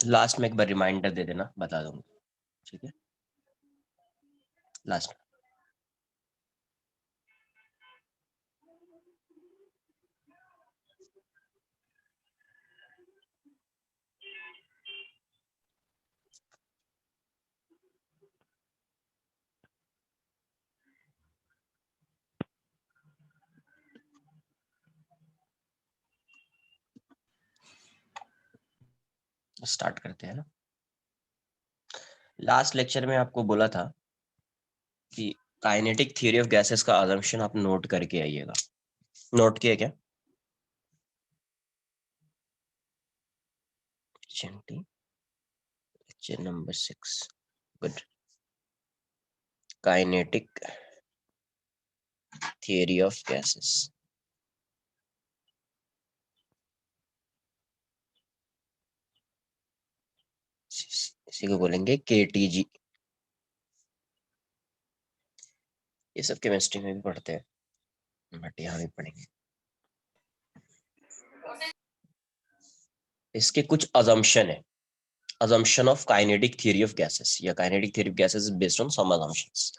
Last में एक बार reminder दे देना, बता दूंगा, ठीक है? लास्ट स्टार्ट करते हैं ना। लास्ट लेक्चर में आपको बोला था कि काइनेटिक थ्योरी ऑफ गैसेस का अजम्पशन आप नोट करके आइएगा। नोट किया क्या? Lecture number 6। Good. Kinetic theory of gases. इसी को बोलेंगे केटीजी। ये सब केमिस्ट्री में भी पढ़ते हैं, बट यहाँ भी पढ़ेंगे। इसके कुछ अजम्पशन है। assumption of kinetic theory of gases या kinetic theory of gases is based on some assumptions.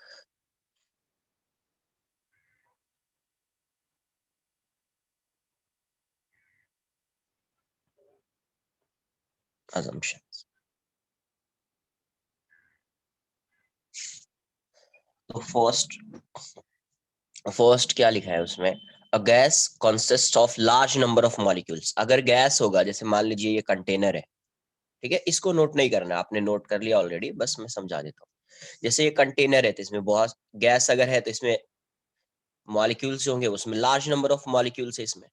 assumptions तो फर्स्ट क्या लिखा है उसमें? A gas consist of large number of molecules. अगर गैस होगा, जैसे मान लीजिए ये कंटेनर है, ठीक है? इसको नोट नहीं करना, आपने नोट कर लिया ऑलरेडी, बस मैं समझा देता हूँ। जैसे ये कंटेनर है तो इसमें बहुत गैस अगर है तो इसमें मॉलिक्यूल्स होंगे, उसमें लार्ज नंबर ऑफ मॉलिक्यूल्स है। इसमें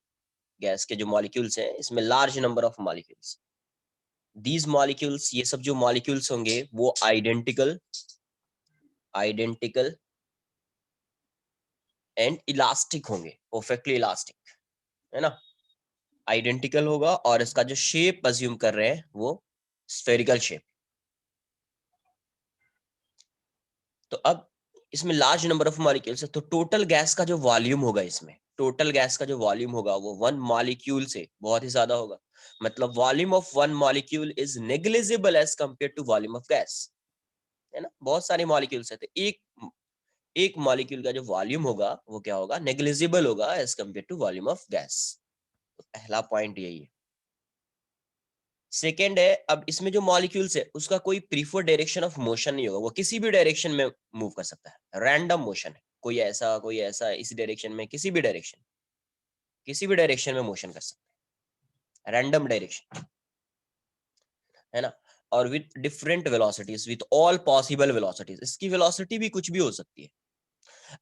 गैस के जो मॉलिक्यूल्स हैं, इसमें large number of molecules. These molecules, ये सब जो मॉलिक्यूल्स होंगे वो आइडेंटिकल एंड इलास्टिक होंगे, परफेक्टली इलास्टिक, है ना? आइडेंटिकल होगा और इसका जो शेप अज्यूम कर रहे हैं वो स्फेरिकल शेप। तो अब इसमें लार्ज नंबर ऑफ मॉलिक्यूल्स है, तो टोटल गैस का जो वॉल्यूम होगा, इसमें टोटल गैस का जो वॉल्यूम होगा वो वन मॉलिक्यूल से बहुत ही ज्यादा होगा। मतलब volume of one molecule is negligible as compare to volume of gas, है ना? बहुत सारे मॉलिक्यूल्स है तो एक मॉलिक्यूल का जो वॉल्यूम होगा वो क्या होगा? नेग्लिजिबल होगा as compare to volume of gas. तो पहला पॉइंट यही है। सेकेंड है, अब इसमें जो मॉलिक्यूल्स है उसका कोई प्रीफर्ड डायरेक्शन ऑफ मोशन नहीं होगा, वो किसी भी डायरेक्शन में मूव कर सकता है। रैंडम मोशन है, कोई ऐसा इस डायरेक्शन में, किसी भी डायरेक्शन में मोशन कर सकता है, रैंडम डायरेक्शन, है ना? और with different velocities, with all possible velocities. इसकी वेलोसिटी भी कुछ भी हो सकती है।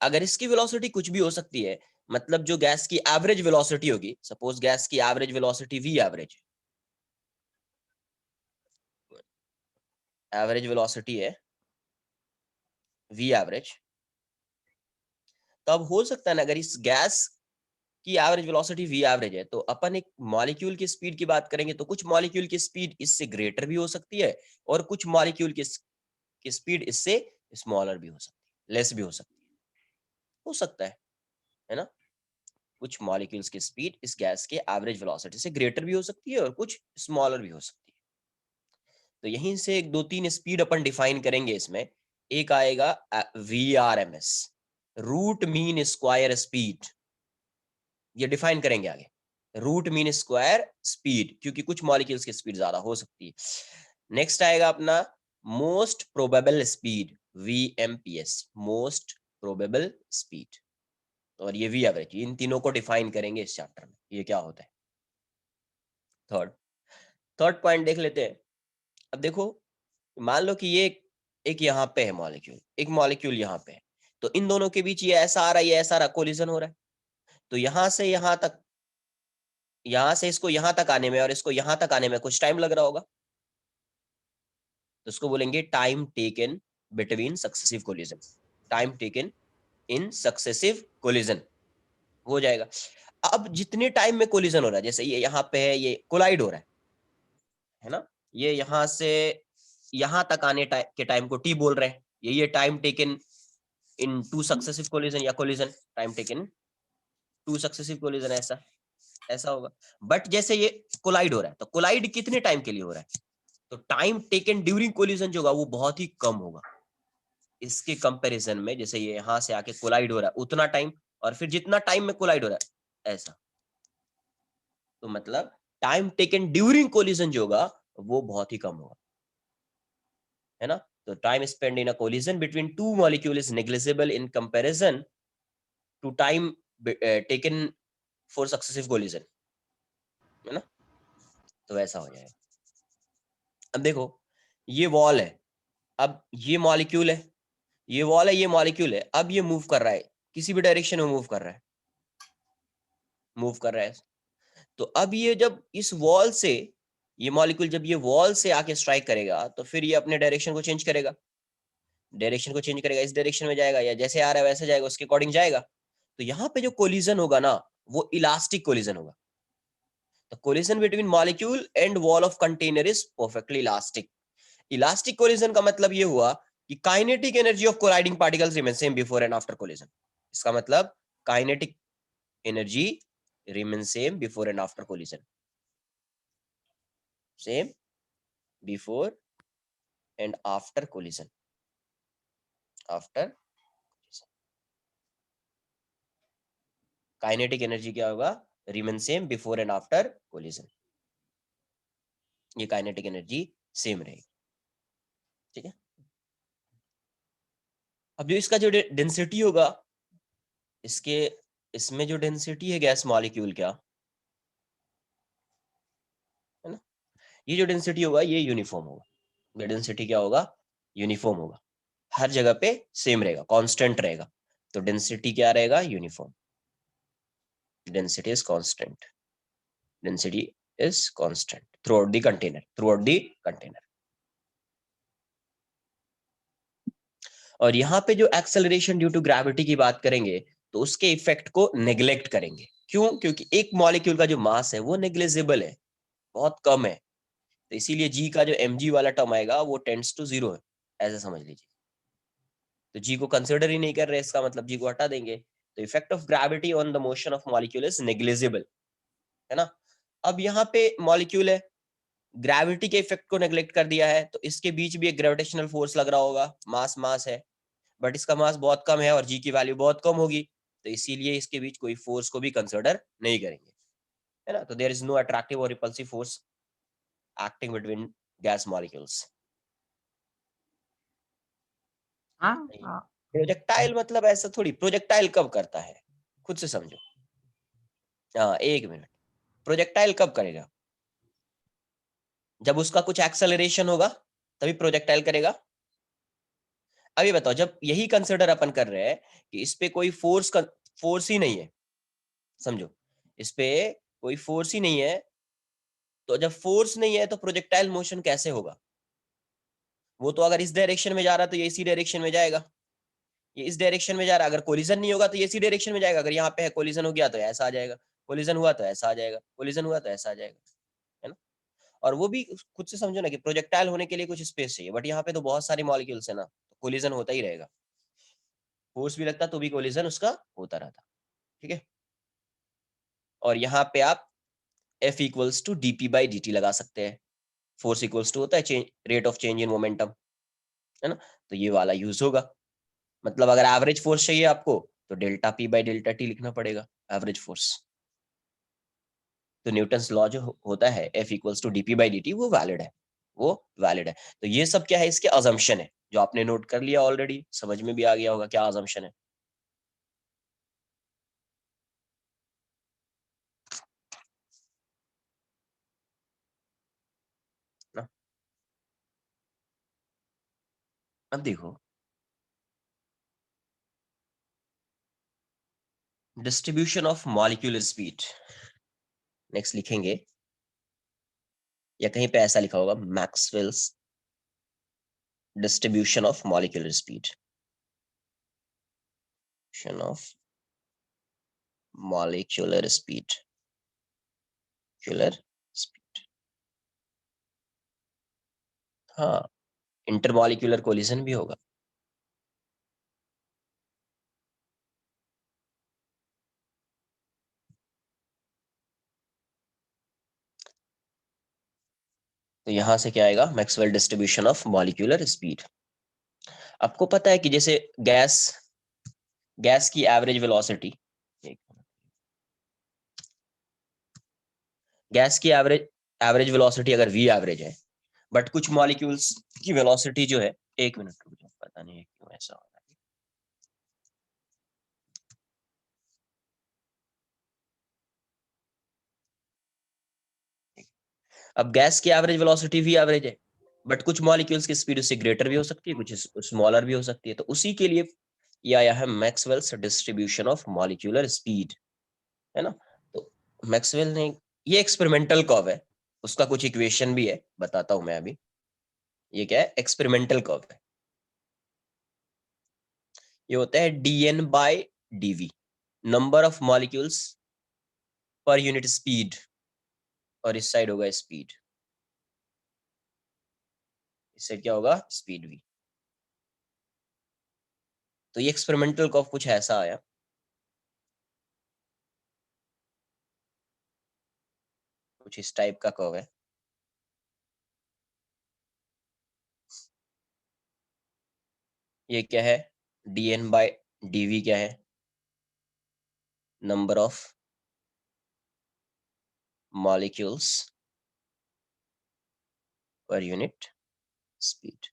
अगर इसकी वेलोसिटी कुछ भी हो सकती है, मतलब जो गैस की एवरेज वेलोसिटी होगी, सपोज गैस की average velocity v average velocity है वी एवरेज, तो अब हो सकता है ना, अगर इस गैस की एवरेज वेलोसिटी वी एवरेज है तो अपन एक मॉलिक्यूल की स्पीड की बात करेंगे तो कुछ मॉलिक्यूल की स्पीड इससे ग्रेटर भी हो सकती है और कुछ मॉलिक्यूल की स्पीड इससे स्मॉलर भी हो सकती है, लेस भी हो सकता है ना? कुछ मॉलिक्यूल्स की स्पीड इस गैस के एवरेज वेलोसिटी से ग्रेटर भी हो सकती है और कुछ स्मॉलर भी हो सकती है। तो यहीं से एक दो तीन स्पीड अपन डिफाइन करेंगे इसमें। एक आएगा VRMS, root mean square speed, ये डिफाइन करेंगे आगे। रूट मीन स्क्वायर स्पीड, क्योंकि कुछ मॉलिक्यूल्स की स्पीड ज्यादा हो सकती है। नेक्स्ट आएगा अपना most probable speed, VMPS, most probable speed, और ये वी एवरेज। इन तीनों को डिफाइन करेंगे इस चैप्टर में, ये क्या होता है। थर्ड पॉइंट देख लेते हैं। अब देखो, मान लो कि ये एक यहाँ पे है मॉलिक्यूल, एक मॉलिक्यूल यहाँ पे है, तो इन दोनों के बीच ये ऐसा आ रहा है, ये ऐसा रहा, कोलिजन हो रहा है। तो यहाँ से यहाँ तक, यहाँ से इसको यहाँ तक आने में और इसको यहाँ तक आने में कुछ टाइम लग रहा होगा, तो इसको बोलेंगे time taken between successive collision. Time taken in successive collision हो जाएगा। अब जितने टाइम में कोलिजन हो रहा है, जैसे ये यहाँ पे है, ये कोलाइड हो रहा है ना? ये यहाँ से यहाँ तक आने के टाइम को टी बोल रहे हैं। ये time taken in two successive collision या collision time taken to successive collision, ऐसा ऐसा होगा। बट जैसे ये कोलाइड हो रहा है तो कोलाइड कितने टाइम के लिए हो रहा है? तो टाइम टेकन ड्यूरिंग कोलिजन जो होगा वो बहुत ही कम होगा इसके कंपैरिजन में। जैसे ये यहां से आके कोलाइड हो रहा है उतना टाइम, और फिर जितना टाइम में कोलाइड हो रहा है ऐसा। तो मतलब टाइम टेकन ड्यूरिंग कोलिजन जो होगा वो बहुत ही कम होगा, है ना। तो time spend in a collision between two molecule is negligible in comparison to time taken for successive collision, है ना। तो ऐसा हो जाएगा। अब देखो ये वॉल है, अब ये मॉलिक्यूल है, ये वॉल है, ये मॉलिक्यूल है, अब ये मूव कर रहा है, किसी भी डायरेक्शन में मूव कर रहा है, मूव कर रहा है। तो अब ये जब इस वॉल से, ये मॉलिक्यूल जब ये वॉल से आके स्ट्राइक करेगा तो फिर ये अपने डायरेक्शन को चेंज करेगा, डायरेक्शन को चेंज करेगा, इस डायरेक्शन में जाएगा या जैसे आ रहा है वैसे जाएगा, उसके अकॉर्डिंग जाएगा। तो यहाँ पे जो कोलिजन होगा ना वो इलास्टिक कोलिजन होगा। The collision between molecule and wall of container is perfectly elastic. Elastic collision का मतलब ये हुआ कि kinetic energy of colliding particles remains same before and after collision. इसका मतलब kinetic energy remains same before and after collision. Same before and after collision. After collision. Kinetic energy क्या होगा? Remain same before and after collision. ये kinetic energy same रहेगी, ठीक है। अब जो इसका जो डेंसिटी होगा, इसके इसमें जो डेंसिटी है गैस मॉलिक्यूल क्या है ना, ये जो डेंसिटी होगा ये यूनिफॉर्म होगा। ये डेंसिटी क्या होगा? यूनिफॉर्म होगा, हर जगह पे सेम रहेगा, कांस्टेंट रहेगा। तो डेंसिटी क्या रहेगा? Uniform. Density is constant, density is constant through out the container, through out the container. और यहाँ पे जो एक्सेलरेशन ड्यू टू ग्रेविटी की बात करेंगे तो उसके इफेक्ट को नेग्लेक्ट करेंगे। क्यों? क्योंकि एक मॉलिक्यूल का जो मास है वो नेग्लिजिबल है, बहुत कम है। तो इसीलिए जी का जो mg वाला टर्म आएगा वो टेंड्स टू 0 है, ऐसा समझ लीजिए। तो जी को कंसिडर ही नहीं कर रहे, इसका मतलब जी को हटा देंगे। तो effect of gravity on the motion of molecule is negligible, है ना। अब यहाँ पे मॉलिक्यूल है, ग्रेविटी के इफेक्ट को नेग्लेक्ट कर दिया है, तो इसके बीच भी एक ग्रेविटेशनल फोर्स लग रहा होगा, मास मास है, बट इसका मास बहुत कम है और जी की वैल्यू बहुत कम होगी, तो इसीलिए इसके बीच कोई फोर्स को भी कंसिडर नहीं करेंगे, है ना। तो देयर इज नो अट्रैक्टिव और repulsive force acting between gas molecules. हाँ हाँ। प्रोजेक्टाइल मतलब ऐसा थोड़ी, प्रोजेक्टाइल कब करता है खुद से समझो। हाँ एक मिनट, प्रोजेक्टाइल कब करेगा? जब उसका कुछ एक्सेलरेशन होगा तभी प्रोजेक्टाइल करेगा। अभी बताओ, जब यही कंसिडर अपन कर रहे हैं कि इस पे कोई फोर्स ही नहीं है, समझो इस पे कोई फोर्स ही नहीं है, तो जब फोर्स नहीं है तो प्रोजेक्टाइल मोशन कैसे होगा? वो तो अगर इस डायरेक्शन में जा रहा है तो ये इसी डायरेक्शन में जाएगा, ये इस डायरेक्शन में जा रहा है, अगर कोलिजन नहीं होगा तो ये इसी डायरेक्शन में जाएगा। अगर यहाँ पे है कोलिजन हो गया तो ऐसा आ जाएगा, कोलिजन हुआ तो ऐसा आ जाएगा, कोलिजन हुआ तो ऐसा आ जाएगा, है ना। और वो भी खुद से समझो ना कि प्रोजेक्टाइल होने के लिए कुछ स्पेस चाहिए, बट यहाँ पे तो बहुत सारी मॉलिक्यूल्स है ना, तो कोलिजन होता ही रहेगा, फोर्स भी लगता तो भी कोलिजन उसका होता रहता, ठीक है। और यहाँ पे आप F इक्वल्स टू dp/dt लगा सकते हैं, फोर्स इक्वल्स टू होता है rate of change in momentum, है ना। तो ये वाला यूज होगा, मतलब अगर एवरेज फोर्स चाहिए आपको तो डेल्टा p/डेल्टा t लिखना पड़ेगा, एवरेज फोर्स। तो न्यूटन्स लॉ जो होता है F इक्वल्स टू dp/dt वो वैलिड है, वो वैलिड है। तो ये सब क्या है? इसके अजम्पशन है, जो आपने नोट कर लिया ऑलरेडी, समझ में भी आ गया होगा क्या अजम्पशन है ना। अब देखो distribution of molecular speed, next लिखेंगे, या कहीं पे ऐसा लिखा होगा Maxwell's distribution of molecular speed, of molecular speed, molecular speed. हाँ, इंटरमॉलिक्यूलर कोलिजन भी होगा। तो यहां से क्या आएगा, Maxwell distribution of molecular speed. आपको पता है कि जैसे गैस गैस की एवरेज वेलोसिटी, गैस की एवरेज एवरेज वेलोसिटी अगर v एवरेज है, बट कुछ मॉलिक्यूल्स की वेलोसिटी जो है, एक मिनट रुक जाओ, पता नहीं है क्यों ऐसा हो रहा है। अब गैस की एवरेज वेलोसिटी v एवरेज है, बट कुछ मॉलिक्यूल्स की स्पीड उससे ग्रेटर भी हो सकती है, कुछ स्मॉलर भी हो सकती है। तो उसी के लिए ये आया है Maxwell's distribution of molecular speed, है ना। तो मैक्सवेल ने, ये एक्सपेरिमेंटल कर्व है, उसका कुछ इक्वेशन भी है, बताता हूं मैं अभी। ये क्या है, एक्सपेरिमेंटल कर्व है। ये होता है dn by dv, number of molecules पर यूनिट स्पीड, और इस साइड होगा स्पीड, इससे क्या होगा, स्पीड v। तो ये एक्सपेरिमेंटल कर्व कुछ ऐसा आया, कुछ इस टाइप का कर्व है। ये क्या है, dn बाय dv क्या है, नंबर ऑफ मॉलिक्यूल्स पर यूनिट स्पीड।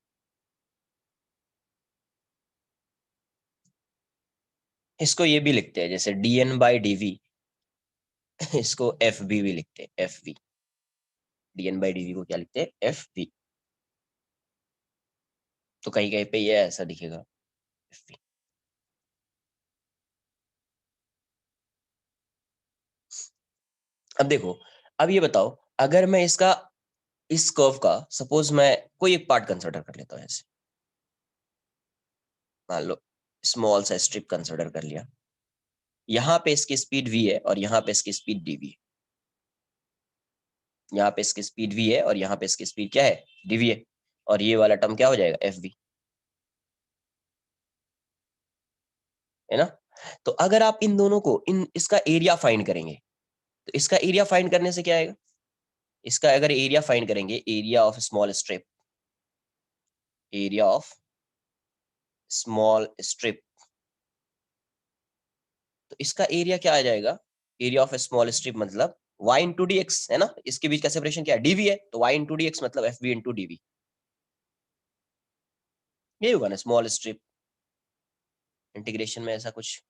इसको ये भी लिखते हैं जैसे dn बाय dv, इसको fv भी लिखते हैं, fv। dn बाय dv को क्या लिखते हैं, fv। तो कहीं कहीं पे ये ऐसा दिखेगा, fv। अब देखो, अब ये बताओ, अगर मैं इसका, इस कर्व का सपोज मैं कोई एक पार्ट कंसिडर कर लेता हूँ, ऐसे मान लो स्मॉल सा स्ट्रिप कंसिडर कर लिया, यहाँ पे इसकी स्पीड v है और यहाँ पे इसकी स्पीड dv है। यहाँ पे इसकी स्पीड v है और यहाँ पे इसकी स्पीड क्या है, dv है। और ये वाला टर्म क्या हो जाएगा, fv, है ना। तो अगर आप इन दोनों को, इन इसका एरिया फाइंड करेंगे, तो इसका एरिया फाइंड करने से क्या आएगा, इसका अगर एरिया फाइंड करेंगे, area of small strip, area of small strip, तो इसका एरिया क्या आ जाएगा, एरिया ऑफ स्मॉल स्ट्रिप मतलब y इंटू डी एक्स, है ना। इसके बीच का सेपरेशन क्या है, dv है, तो y इंटू डी एक्स मतलब fv इंटू dv, ये होगा ना स्मॉल स्ट्रिप इंटीग्रेशन में ऐसा कुछ।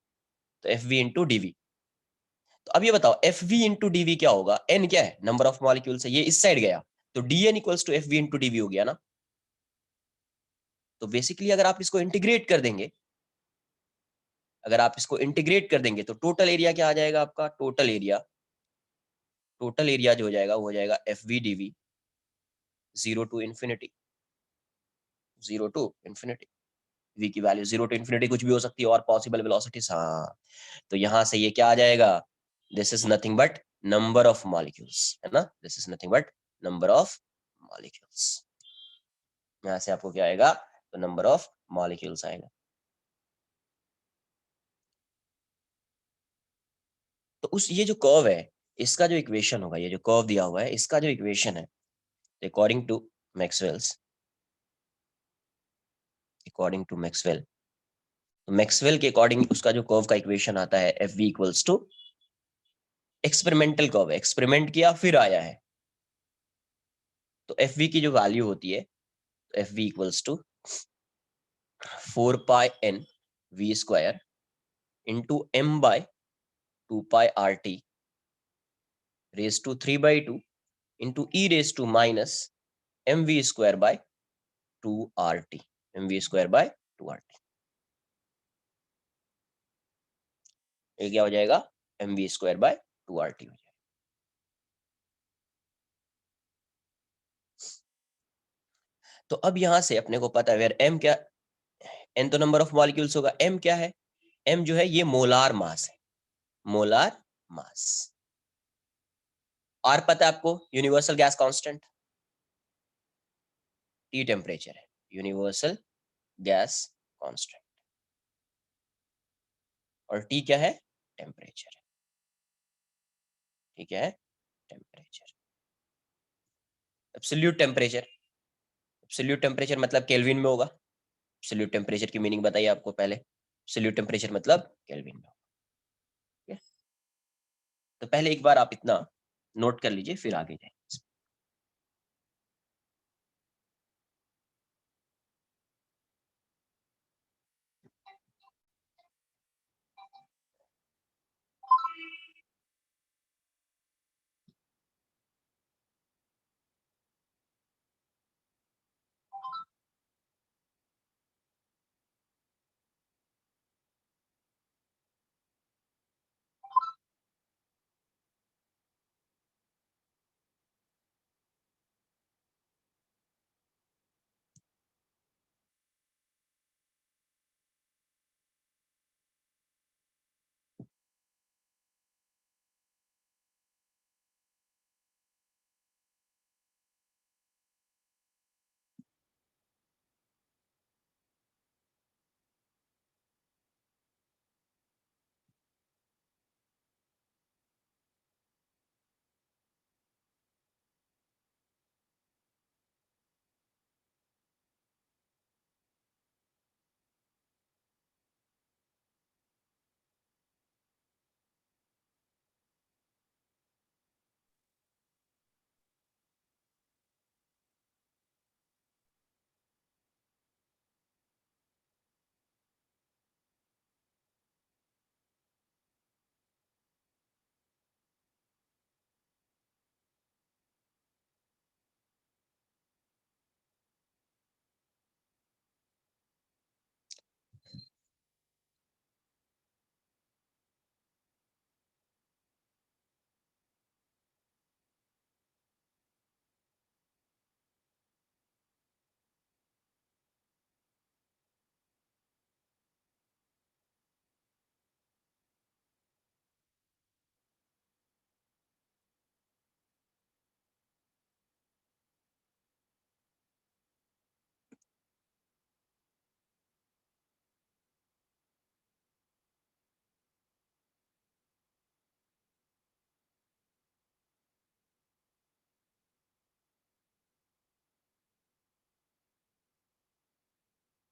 तो fv इंटू dv। तो अब ये बताओ fv इंटू dv क्या होगा, n क्या है, नंबर ऑफ मॉलिक्यूल से ये इस साइड गया, तो dn equals to fv into dv हो गया ना। तो बेसिकली अगर आप इसको इंटीग्रेट कर देंगे, अगर आप इसको इंटीग्रेट कर देंगे, तो टोटल एरिया क्या आ जाएगा आपका, टोटल एरिया, टोटल एरिया जो हो जाएगा वो हो जाएगा fv dv, zero to infinity, zero to infinity. v की वैल्यू जीरो टू इंफिनिटी कुछ भी हो सकती है, और पॉसिबल वेलोसिटीज, हाँ। तो यहां से ये क्या आ जाएगा, this is nothing but number of molecules, है ना, this is nothing but number of molecules. यहां से आपको क्या आएगा, तो नंबर ऑफ मॉलिक्यूल्स आएगा। तो उस, ये जो कर्व है, इसका जो इक्वेशन होगा, ये जो कर्व दिया हुआ है, इसका जो इक्वेशन है, according to Maxwell's, according to Maxwell, तो मैक्सवेल के अकॉर्डिंग उसका जो कर्व का इक्वेशन आता है, f v equals to, experimental curve है, एक्सपेरिमेंट किया फिर आया है, तो एफ वी की जो वैल्यू होती है, f v equals to 4 pi n v square into m by 2 pi RT raise to 3/2 into e raise to minus mv square by 2RT, mv square by 2RT। ये क्या हो जाएगा, mv square by 2RT हो जाएगा। तो अब यहां से अपने को पता है, वेयर m क्या, n तो नंबर ऑफ मॉलिक्यूल्स होगा, m क्या है, m जो है ये मोलार मास है, मोलार मास। और पता है आपको universal gas constant, T temperature है, यूनिवर्सल गैस कांस्टेंट, और टी क्या है, टेम्परेचर है, ठीक है, temperature. Absolute temperature, absolute temperature मतलब केल्विन में होगा। एब्सोल्यूट टेम्परेचर की मीनिंग बताइए आपको पहले। एब्सोल्यूट टेम्परेचर मतलब केल्विन में। ठीक है, तो पहले एक बार आप इतना नोट कर लीजिए, फिर आगे जाए।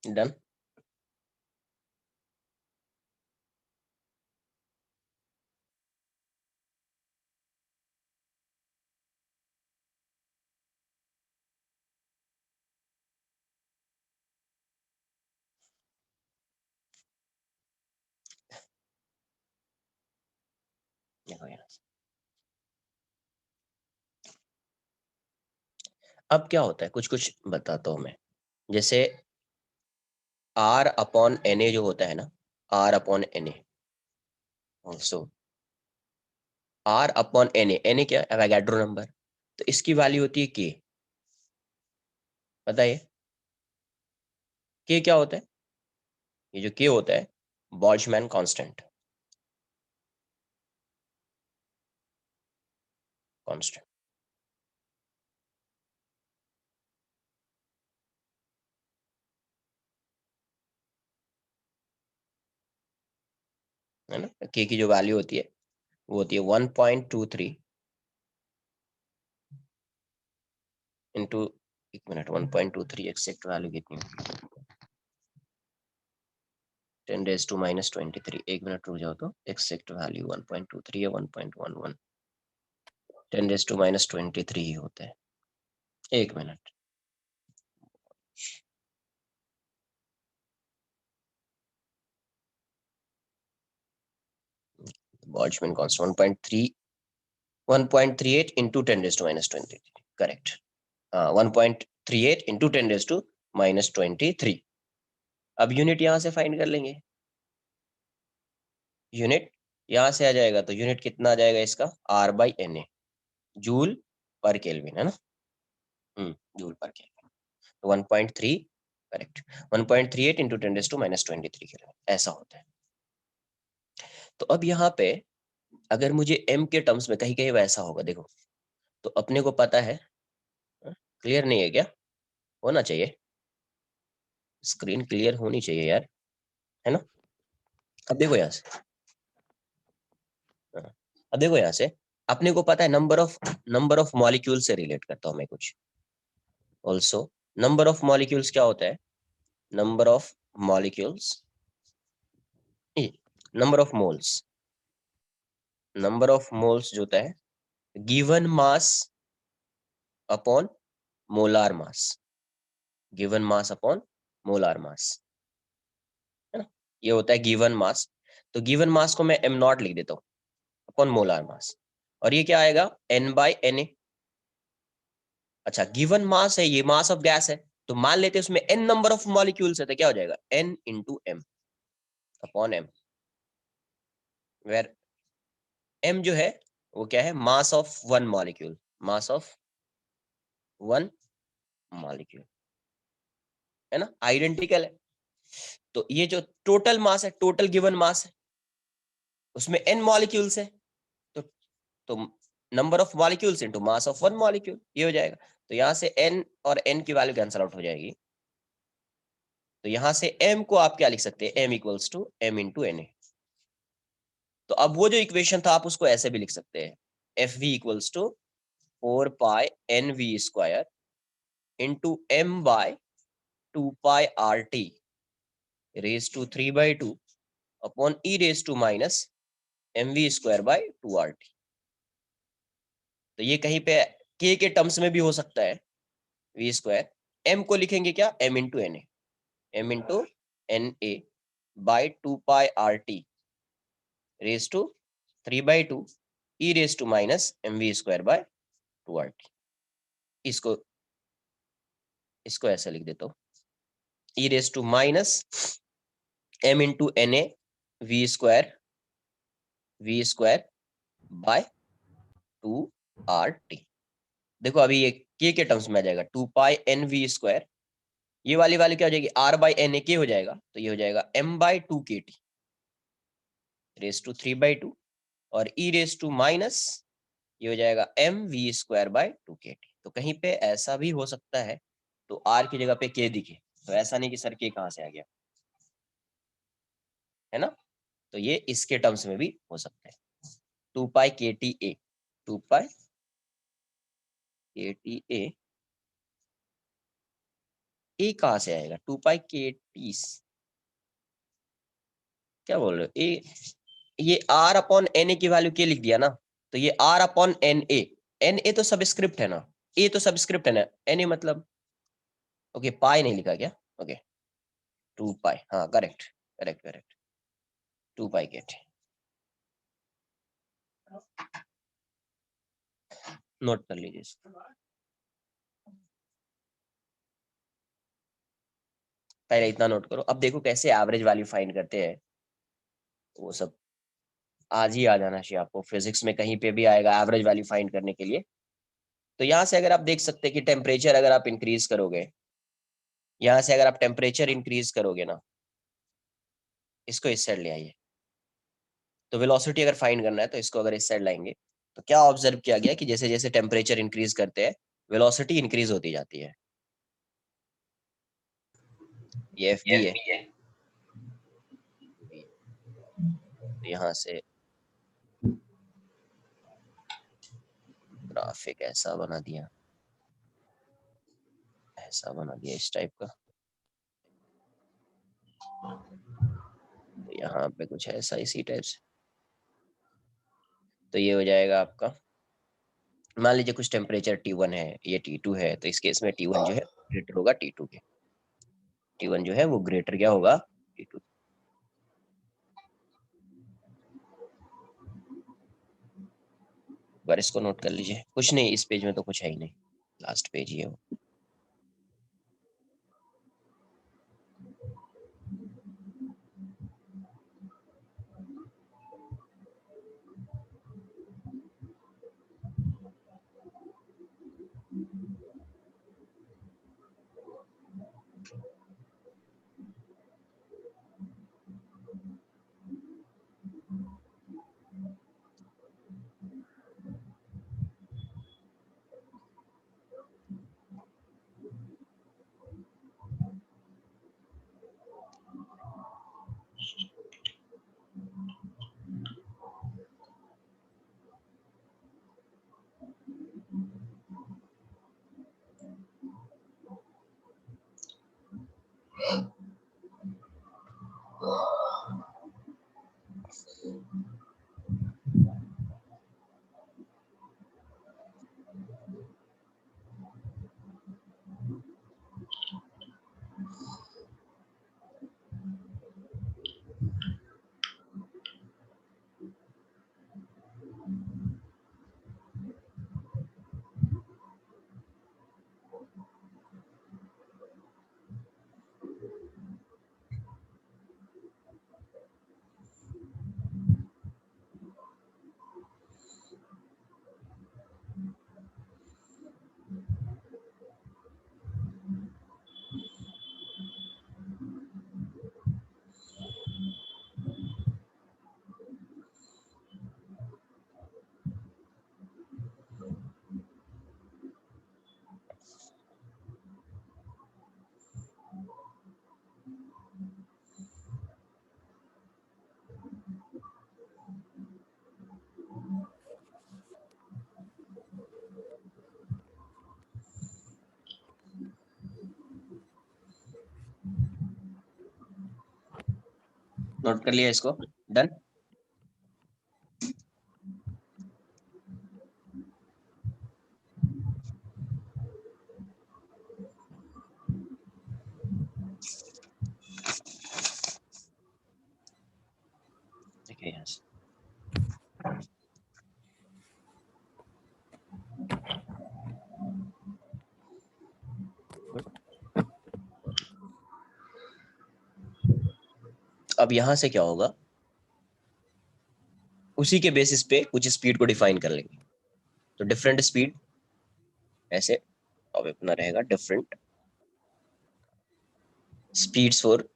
डन। देखो यहाँ से। अब क्या होता है, कुछ कुछ बताता हूं मैं। जैसे R अपॉन Na जो होता है ना, R upon Na also R upon Na क्या है, एवोगैड्रो नंबर। तो इसकी वैल्यू होती है K। बताइए K क्या होता है? ये जो K होता है, बोल्ट्जमैन कांस्टेंट, कांस्टेंट है ना। K की जो वैल्यू होती है वो होती है 1.23 इंटू, एक मिनट, 1.23 एक्सेक्ट वैल्यू कितनी होगी? 10⁻⁻23। एक मिनट रुक जाओ, तो एक्सेक्ट वैल्यू 1.23 या 1.11, 10⁻⁻23 ही होता है। एक minute, Boltzmann constant 1.38 into 10⁻⁻23, correct. 1.38 into 10⁻⁻23। अब यूनिट यहाँ से फाइंड कर लेंगे। यूनिट यहाँ से आ जाएगा, तो यूनिट कितना आ जाएगा इसका, R/Na, जूल पर केल्विन, है ना। जूल पर केल्विन। तो 1.3, करेक्ट, 1.38 इंटू 10⁻⁻23 केल्विन, ऐसा होता है। तो अब यहाँ पे अगर मुझे m के टर्म्स में, कहीं कहीं वैसा होगा, देखो, तो अपने को पता है, क्लियर नहीं है क्या? होना चाहिए, स्क्रीन क्लियर होनी चाहिए यार, है ना। अब देखो यहाँ से, अब देखो यहाँ से, अपने को पता है नंबर ऑफ मॉलिक्यूल से रिलेट करता हूँ मैं कुछ। ऑल्सो नंबर ऑफ मॉलिक्यूल्स क्या होता है, number of molecules, number of moles, number of moles जो होता है given mass upon molar mass, given mass upon molar mass, है ना, ये होता है गिवन मास। तो गिवन मास को मैं एम नॉट लिख देता हूँ अपॉन मोलार मास, और ये क्या आएगा एन बाई एन ए। अच्छा गिवन मास है, ये मास ऑफ गैस है, तो मान लेते हैं उसमें एन नंबर ऑफ मॉलिक्यूल्स है, तो क्या हो जाएगा n into m upon m, where m जो है वो क्या है mass of one molecule, mass of one molecule, है ना, आइडेंटिकल है। तो ये जो टोटल मास है, टोटल गिवन मास है, उसमें एन मॉलिक्यूल्स है, तो तो number of molecules into mass of one molecule, ये हो जाएगा। तो यहाँ से एन और एन की वैल्यू कैंसल आउट हो जाएगी, तो यहाँ से m को आप क्या लिख सकते हैं, m equals to m into N A. तो अब वो जो इक्वेशन था आप उसको ऐसे भी लिख सकते हैं, f v equals to 4 pi n v square into m by 2 pi R T raise to 3/2 upon e raise to minus m v square by 2 R T. तो ये कहीं पे k के टर्म्स में भी हो सकता है, वी स्क्वायर, m को लिखेंगे क्या m into N A, m into N A by 2 pi R T raise to 3/2 e raise to minus m v square by 2 R T. इसको इसको ऐसे लिख देता हूँ, e raise to minus m into N A v square by 2 R T. देखो अभी ये के टर्म्स में आ जाएगा 2 पाई एन वी स्क्वायर, ये वाली वैल्यू क्या हो जाएगी आर बाई एन ए के हो जाएगा, तो ये हो जाएगा एम बाई 2 के टी रेज टू 3/2 और ई रेज टू माइनस ये हो जाएगा एम वी स्क्वायर बाय 2 के टी। तो कहीं पे ऐसा भी हो सकता है तो आर की जगह पे के दिखे, तो ऐसा नहीं कि सर के कहाँ से आ गया, है ना, तो ये इसके टर्म्स में भी हो सकता है 2 पाई के टी ए, 2 पाई के टी ए कहाँ से आएगा 2 पाई के टी, क्या बोल रहे हो ए, ये आर अपॉन एन ए की वैल्यू के लिख दिया ना, तो ये आर अपॉन एन ए तो सबस्क्रिप्ट है ना, ए तो सबस्क्रिप्ट है ना, एन ए मतलब ओके पाई नहीं लिखा क्या, ओके 2 पाई, हाँ करेक्ट करेक्ट करेक्ट 2 पाई के टी, नोट कर लीजिए इसको। पहले इतना नोट करो, अब देखो कैसे एवरेज वैल्यू फाइंड करते हैं, वो सब आज ही आ जाना चाहिए आपको, फिजिक्स में कहीं पे भी आएगा एवरेज वैल्यू फाइंड करने के लिए। तो यहाँ से अगर आप देख सकते हैं कि टेम्परेचर अगर आप इंक्रीज करोगे, यहाँ से अगर आप टेम्परेचर इंक्रीज करोगे ना, इसको इस साइड ले आइए, तो वेलोसिटी अगर फाइंड करना है तो इसको अगर इस साइड लाएंगे, तो क्या ऑब्जर्व किया गया कि जैसे जैसे टेम्परेचर इंक्रीज करते हैं वेलोसिटी इंक्रीज होती जाती है, ये एफ बी है, तो यहाँ से ग्राफिक ऐसा बना दिया, ऐसा बना दिया इस टाइप का, तो यहाँ पे कुछ ऐसा इसी टाइप से, तो ये हो जाएगा आपका, मान लीजिए कुछ टेम्परेचर T1 है, ये T2 है, तो इस केस में T1 जो है ग्रेटर होगा T2 के, T1 जो है वो ग्रेटर क्या होगा T2। बार इसको नोट कर लीजिए, कुछ नहीं इस पेज में तो कुछ है ही नहीं, लास्ट पेज ही है वो। नोट कर लिया इसको, डन। देखिए यहाँ से अब यहाँ से क्या होगा, उसी के बेसिस पे कुछ स्पीड को डिफाइन कर लेंगे। तो डिफरेंट स्पीड ऐसे, अब अपना रहेगा different speeds for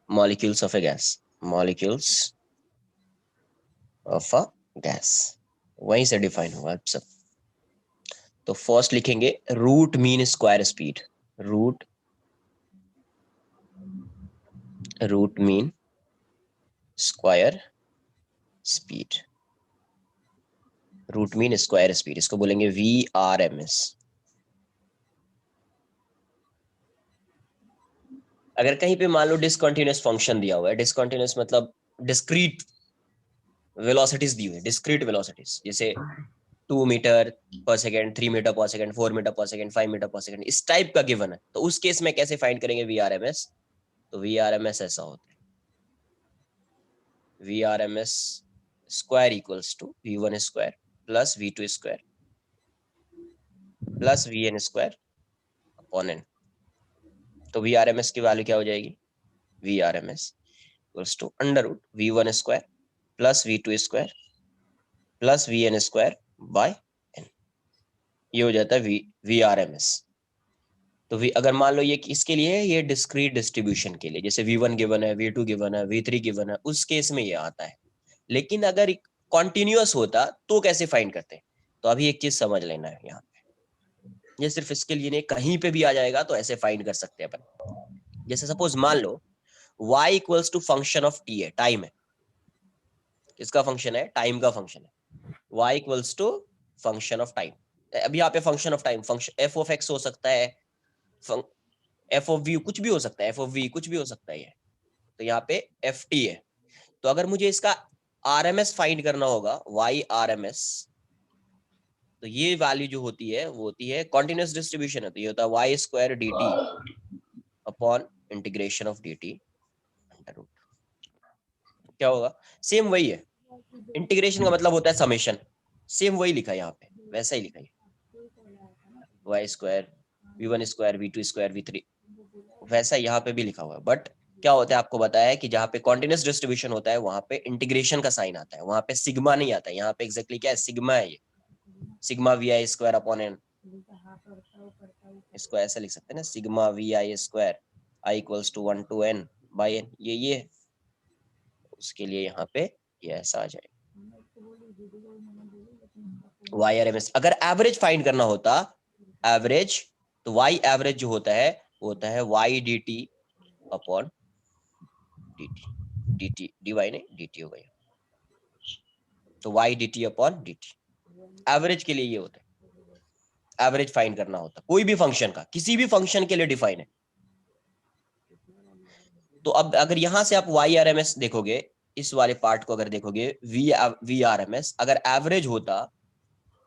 molecules of a gas, molecules of a gas, वहीं से डिफाइन होगा अब सब। तो फर्स्ट लिखेंगे root mean square speed, root mean square speed, root mean square speed, इसको बोलेंगे VRMS। अगर कहीं पे मान लो डिसकंटिन्यूअस फंक्शन दिया हुआ है, डिसकंटिन्यूअस मतलब डिस्क्रीट वेलोसिटीज दी हुई है, डिस्क्रीट वेलोसिटीज, जैसे 2 मीटर पर सेकेंड, 3 मीटर पर सेकेंड, 4 मीटर पर सेकेंड, 5 मीटर पर सेकेंड, इस टाइप का गिवन है। तो उस केस में कैसे फाइंड करेंगे VRMS? तो VRMS ऐसा होता है, VRMS square equals to V1 square plus V2 square plus VN square upon N। तो VRMS की वैल्यू क्या हो जाएगी? VRMS equals to under root V1 square plus V2 square plus VN square by N। ये हो जाता है VRMS। तो अगर मान लो ये इसके लिए है, ये डिस्क्रीट डिस्ट्रीब्यूशन के लिए, जैसे V1 गिवन है, V2 गिवन है, V3 गिवन है, उस केस में ये आता है। लेकिन अगर कॉन्टिन्यूअस होता तो कैसे फाइंड करते? तो अभी एक चीज समझ लेना है यहाँ पे, ये सिर्फ इसके लिए नहीं, कहीं पे भी आ जाएगा तो ऐसे फाइंड कर सकते हैं अपन। जैसे सपोज मान लो y equals to function of t है, टाइम है, किसका फंक्शन है? टाइम का फंक्शन है। y equals to function of time, अभी यहाँ पे function of time, function f of x हो सकता है, f ऑफ v कुछ भी हो सकता है, f ऑफ v कुछ भी हो सकता है। तो यहाँ पे ft है। तो अगर मुझे इसका RMS फाइंड करना होगा, YRMS, तो ये वैल्यू जो होती है वो होती है कॉन्टिन्यूअस डिस्ट्रीब्यूशन है, तो ये होता है y square dt upon integration of dt under root. क्या होगा? सेम वही है, इंटीग्रेशन का मतलब होता है समेशन, सेम वही लिखा है यहाँ पे, वैसा ही लिखा है, y square V1 square V2 square V3, वैसा यहाँ पे भी लिखा हुआ है। बट क्या होता है, आपको बताया है कि जहाँ पे कॉन्टिन्यूअस डिस्ट्रीब्यूशन होता है वहां पे इंटीग्रेशन का साइन आता है, वहां पे सिग्मा नहीं आता है। यहाँ पे एग्जैक्टली क्या है, सिग्मा है, ये sigma VI square upon N। इसको ऐसे लिख सकते हैं ना, sigma VI square I equals to 1 to N by N, ये है। उसके लिए यहाँ पे ये ऐसा आ जाएगा। YRMS अगर एवरेज फाइंड करना होता, एवरेज, तो Y एवरेज जो होता है वो होता है Y dt upon dt dy नहीं dt हो गया, तो Y dt upon dt average के लिए ये होता है। एवरेज फाइंड करना होता कोई भी फंक्शन का, किसी भी फंक्शन के लिए डिफाइन है। तो अब अगर यहां से आप YRMS देखोगे, इस वाले पार्ट को अगर देखोगे, VRMS अगर एवरेज होता,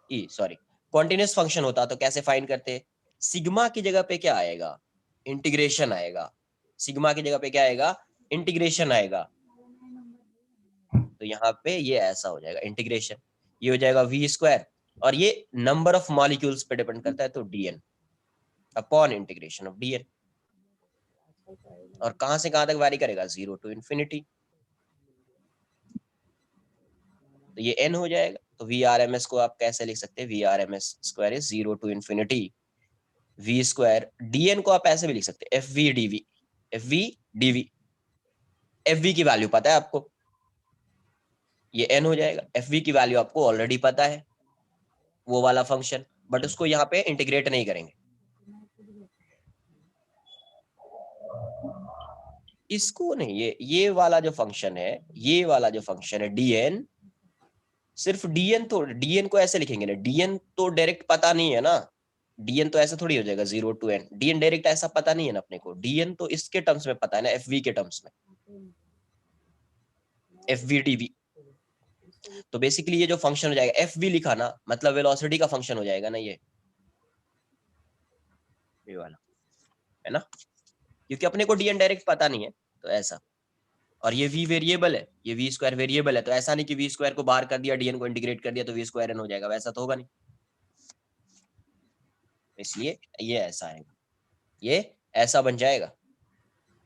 सॉरी कॉन्टिन्यूअस फंक्शन होता, तो कैसे फाइंड करते? सिग्मा की जगह पे क्या आएगा? इंटीग्रेशन आएगा। सिग्मा की जगह पे क्या आएगा? इंटीग्रेशन आएगा। तो यहाँ पे ये ऐसा हो जाएगा इंटीग्रेशन, ये हो जाएगा V स्क्वायर, और ये नंबर ऑफ मॉलिक्यूल्स पे डिपेंड करता है, तो DN upon integration of DN। और कहां से कहां तक वैरी करेगा? 0 to infinity। तो ये n हो जाएगा। तो VRMS को आप कैसे लिख सकते हैं? VRMS square is 0 to infinity V square, DN को आप ऐसे भी लिख सकते हैं FV dV, FV dV। FV की वैल्यू पता है आपको, ये n हो जाएगा। FV की वैल्यू आपको ऑलरेडी पता है, वो वाला फंक्शन, बट उसको यहाँ पे इंटीग्रेट नहीं करेंगे। इसको नहीं, ये वाला जो फंक्शन है, ये वाला जो फंक्शन है DN, सिर्फ DN, तो DN को ऐसे लिखेंगे ना, DN तो डायरेक्ट पता नहीं है ना, dn तो ऐसा थोड़ी हो जाएगा 0 to n, dn डायरेक्ट ऐसा पता नहीं है ना अपने को, dn तो इसके टर्म्स में पता है ना, fv के टर्म्स में, fvdv। तो बेसिकली ये जो फंक्शन हो जाएगा fv लिखा ना, मतलब वेलोसिटी का फंक्शन हो जाएगा ना ये वाला, है ना, क्योंकि अपने को dn डायरेक्ट पता नहीं है, तो ऐसा। और ये v वेरिएबल है, ये v स्क्वायर वेरिएबल है, तो ऐसा नहीं कि v स्क्वायर को बाहर कर दिया, dn को इंटीग्रेट कर दिया तो v स्क्वायर n हो जाएगा, वैसा तो होगा नहीं, इसलिए ये ऐसा आएगा, ये ऐसा बन जाएगा।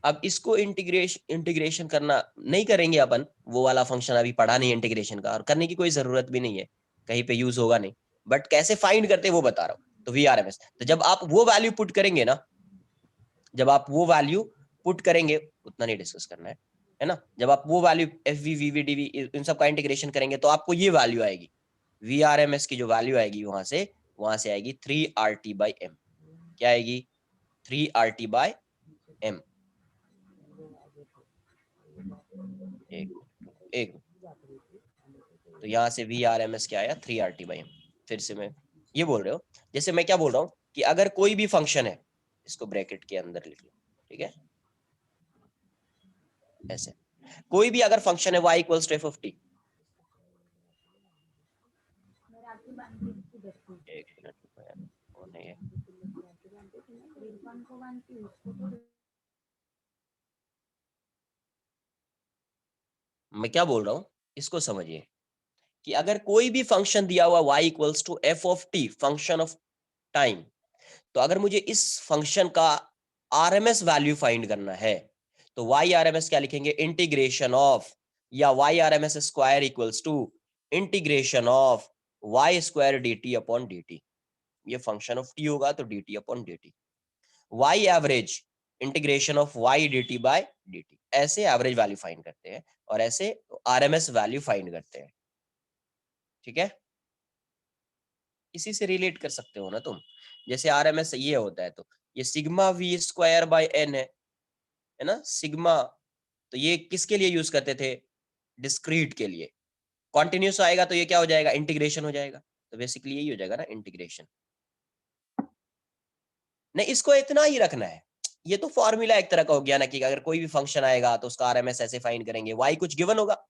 अब इसको इंटीग्रेशन करना नहीं करेंगे अपन, वो वाला फंक्शन अभी पढ़ा नहीं इंटीग्रेशन का, और करने की कोई जरूरत भी नहीं है, कहीं पे यूज होगा नहीं, बट कैसे फाइंड करते वो बता रहा हूँ। तो VRMS, तो जब आप वो वैल्यू पुट करेंगे ना, जब आप वो वैल्यू पुट करेंगे, उतना नहीं डिस्कस करना है ना, जब आप वो वैल्यू FV VV DV इन सब का इंटीग्रेशन करेंगे तो आपको ये वैल्यू आएगी, VRMS की जो वैल्यू आएगी वहां से आएगी 3RT/m। क्या आएगी? 3RT/m। एक तो यहाँ से VRMS क्या आया? 3RT/m। फिर से मैं ये बोल रहे हो, जैसे मैं क्या बोल रहा हूँ कि अगर कोई भी फंक्शन है, इसको ब्रैकेट के अंदर लिख लो, ठीक है, ऐसे कोई भी अगर फंक्शन है y = f of t, एक मिनट वो नहीं है, मैं क्या बोल रहा हूँ इसको समझिए, कि अगर कोई भी फंक्शन दिया हुआ y = f of t, function of time, तो अगर मुझे इस फंक्शन का RMS वैल्यू फाइंड करना है, तो YRMS क्या लिखेंगे? इंटीग्रेशन ऑफ, या YRMS square equals to integration of y square dt/dt। ये फंक्शन ऑफ t होगा तो dt/dt। y average integration of y dt/dt, ऐसे एवरेज वैल्यू फाइंड करते हैं, और ऐसे RMS वैल्यू फाइंड करते हैं, ठीक है। इसी से रिलेट कर सकते हो ना तुम, जैसे RMS ये होता है, तो ये सिग्मा v² है ना, सिग्मा, तो ये किसके लिए यूज करते थे? डिस्क्रीट के लिए। कॉन्टिन्यूस आएगा तो ये क्या हो जाएगा? इंटीग्रेशन हो जाएगा, तो बेसिकली यही हो जाएगा ना, इंटीग्रेशन। नहीं, इसको इतना ही रखना है, ये तो फॉर्मूला एक तरह का हो गया ना, कि अगर कोई भी फंक्शन आएगा तो उसका RMS ऐसे फाइंड करेंगे, y कुछ गिवन होगा,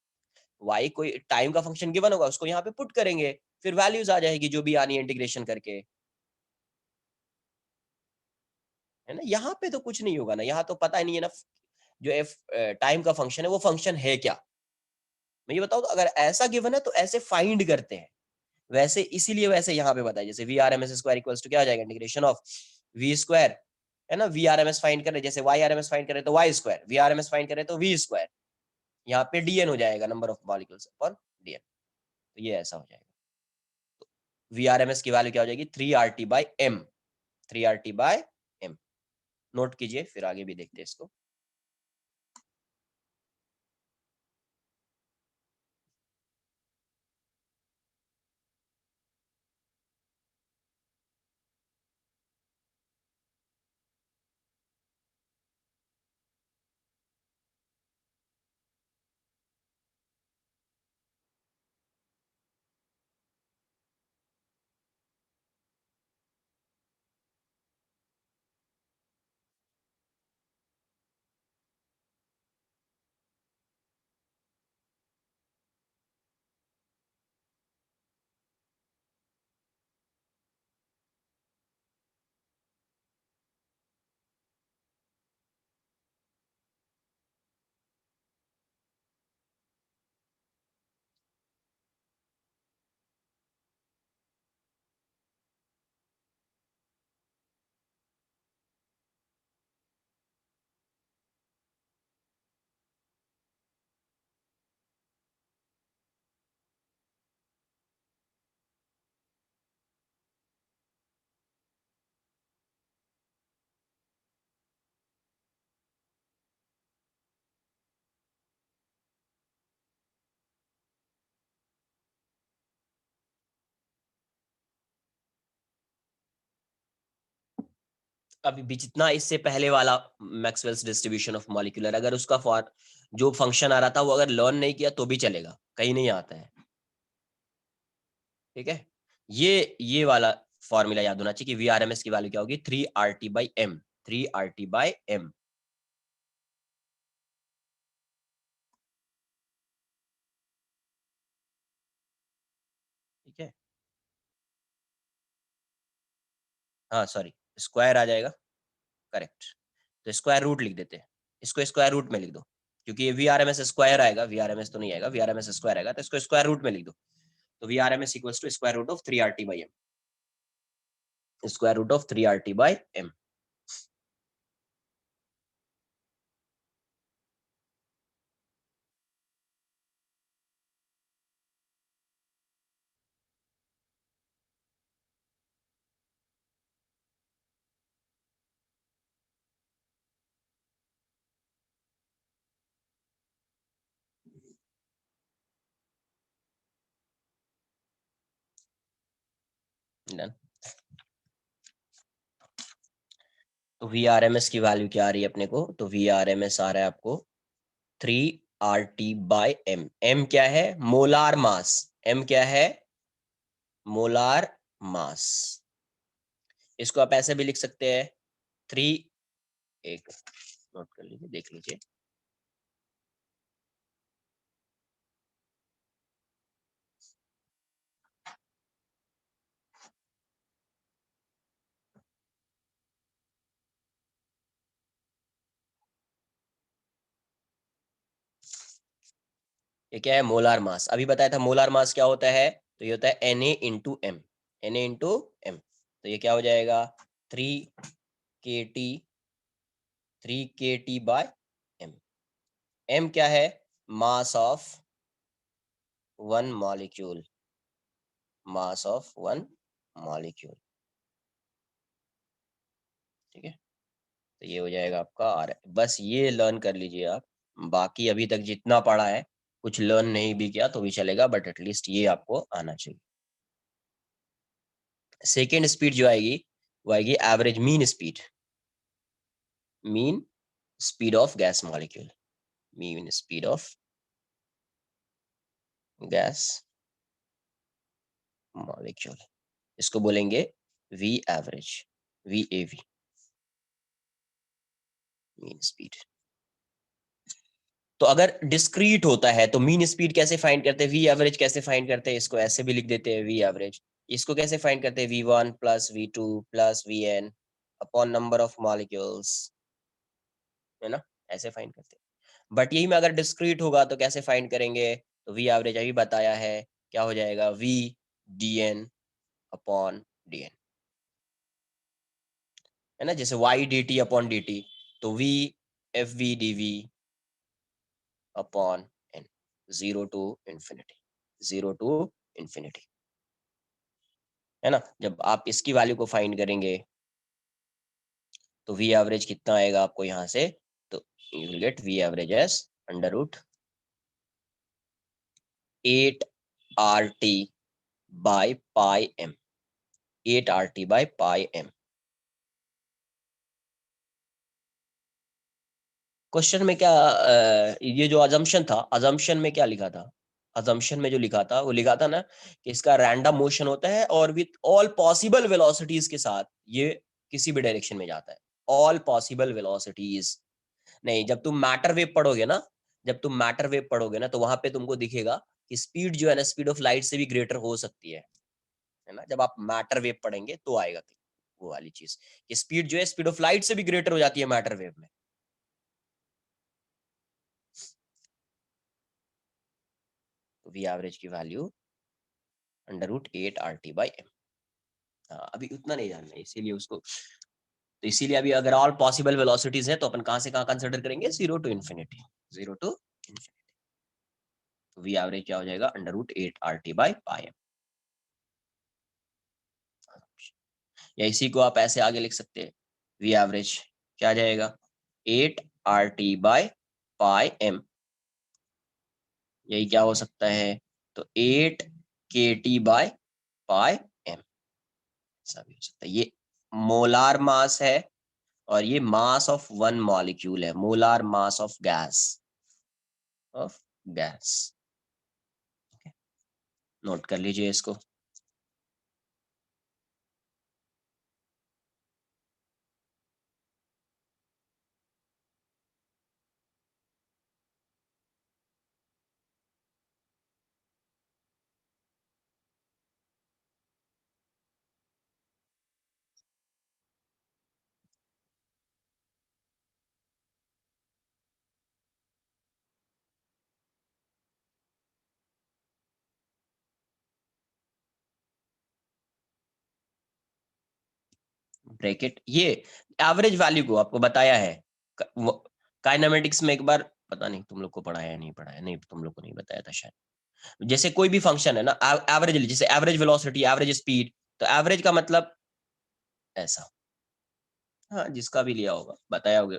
y कोई टाइम का फंक्शन गिवन होगा, उसको यहाँ पे पुट करेंगे, फिर वैल्यूज आ जाएगी जो भी आनी है इंटीग्रेशन करके, है ना। यहाँ पे तो कुछ नहीं होगा ना, यहाँ तो पता ही नहीं है ना जो f टाइम का फंक्शन है वो फंक्शन है क्या। मैं ये बताऊं, तो अगर ऐसा गिवन है तो ऐसे फाइंड करते हैं, वैसे इसीलिए वैसे यहाँ पे बताया, जैसे VRMS स्क्वायर इक्वल्स टू क्या हो जाएगा? इंटीग्रेशन ऑफ v स्क्वायर, है ना, VRMS फाइंड करें, जैसे YRMS फाइंड करें तो y स्क्वायर, VRMS फाइंड करें तो v स्क्वायर, यहाँ पे dn हो जाएगा, number of molecules upon dn, तो ये ऐसा हो जाएगा। तो VRMS की वैल्यू क्या हो जाएगी? 3RT/m, 3RT/m। नोट कीजिए, फिर आगे भी देखते हैं इसको। अभी भी जितना इससे पहले वाला मैक्सवेल्स डिस्ट्रीब्यूशन ऑफ मॉलिक्यूलर, अगर उसका फॉर जो फंक्शन आ रहा था वो अगर लर्न नहीं किया तो भी चलेगा, कहीं नहीं आता है, ठीक है। ये वाला फॉर्मूला याद होना चाहिए कि VRMS की वैल्यू क्या होगी, 3RT/m, 3RT/m। ठीक है, हाँ सॉरी, स्क्वायर आ जाएगा, करेक्ट। तो स्क्वायर रूट लिख देते हैं, इसको स्क्वायर रूट में लिख दो, क्योंकि ये VRMS स्क्वायर आएगा, VRMS तो नहीं आएगा, VRMS स्क्वायर आएगा, तो इसको स्क्वायर रूट में लिख दो। तो VRMS equals to square root of 3RT/m, square root of 3RT/m। Done. तो VRMS की वैल्यू क्या आ रही है अपने को, तो VRMS आ रहा है आपको 3RT/m। m क्या है, मोलार मास, m क्या है, मोलार मास। इसको आप ऐसे भी लिख सकते हैं, 3, एक नोट कर लीजिए, देख लीजिए, ये क्या है, मोलार मास। अभी बताया था मोलार मास क्या होता है, तो ये होता है Na/m, Na/m। तो ये क्या हो जाएगा, 3kT, 3kT/m। m क्या है, mass of one molecule, mass of one molecule. ठीक है, तो ये हो जाएगा आपका आर। बस ये लर्न कर लीजिए आप, बाकी अभी तक जितना पढ़ा है, कुछ लर्न नहीं भी किया तो भी चलेगा, बट एटलीस्ट ये आपको आना चाहिए। सेकेंड स्पीड जो आएगी वो आएगी average mean speed, mean speed of gas molecule, mean speed of gas molecule. इसको बोलेंगे v average, VAV, mean speed. तो अगर डिस्क्रीट होता है तो मीन स्पीड कैसे फाइंड करते हैं, वी एवरेज कैसे फाइंड करते हैं, इसको ऐसे भी लिख देते हैं वी एवरेज। इसको कैसे फाइंड करते हैं, V1 + V2 + Vn upon number of molecules, है ना, ऐसे फाइंड करते हैं। बट यही में अगर डिस्क्रीट होगा तो कैसे फाइंड करेंगे, तो वी एवरेज अभी बताया है, क्या हो जाएगा, V/dn/dn, है ना, जैसे y/dt/dt, तो V/FV/dV/n, 0 to infinity, 0 to infinity, है ना। जब आप इसकी वैल्यू को फाइंड करेंगे तो वी एवरेज कितना आएगा आपको यहाँ से, तो you will get v average as √8RT/πm, 8RT/πm। Question में क्या ये जो अजम्पशन था, अजम्पशन में क्या लिखा था, अजम्पशन में जो लिखा था वो लिखा था ना कि इसका रैंडम मोशन होता है और विथ ऑल पॉसिबल वेलोसिटीज के साथ ये किसी भी डायरेक्शन में जाता है, ऑल पॉसिबल वेलोसिटीज। नहीं, जब तुम मैटर वेव पढ़ोगे ना, जब तुम मैटर वेव पढ़ोगे ना, तो वहां पे तुमको दिखेगा कि स्पीड जो है ना, स्पीड ऑफ लाइट से भी ग्रेटर हो सकती है ना। जब आप मैटर वेव पढ़ेंगे तो आएगा वो वाली चीज कि स्पीड जो है स्पीड ऑफ लाइट से भी ग्रेटर हो जाती है मैटर वेव में। तो वी एवरेज की वैल्यू √8RT/m। हाँ, अभी उतना नहीं जानना है, इसीलिए उसको, तो इसीलिए अभी अगर ऑल पॉसिबल वेलोसिटीज है तो अपन कहां से कहां कंसिडर करेंगे, 0 to infinity, 0 to infinity। तो वी एवरेज क्या हो जाएगा, √8RT/m। या इसी को आप ऐसे आगे लिख सकते हैं, वी एवरेज क्या आ जाएगा, 8RT/m, यही क्या हो सकता है, तो 8kT/m, ऐसा भी हो सकता है। ये मोलार मास है और ये मास ऑफ वन मॉलिक्यूल है, molar mass of gas, of gas. Note कर लीजिए इसको। ब्रैकेट, ये एवरेज वैल्यू को आपको बताया है काइनेमेटिक्स में, एक बार पता नहीं तुम लोग को पढ़ाया नहीं पढ़ाया, नहीं तुम लोग को नहीं बताया था शायद। जैसे कोई भी फंक्शन है ना, एवरेज, जैसे एवरेज वेलोसिटी, एवरेज स्पीड, तो एवरेज का मतलब ऐसा, हाँ जिसका भी लिया होगा बताया होगा,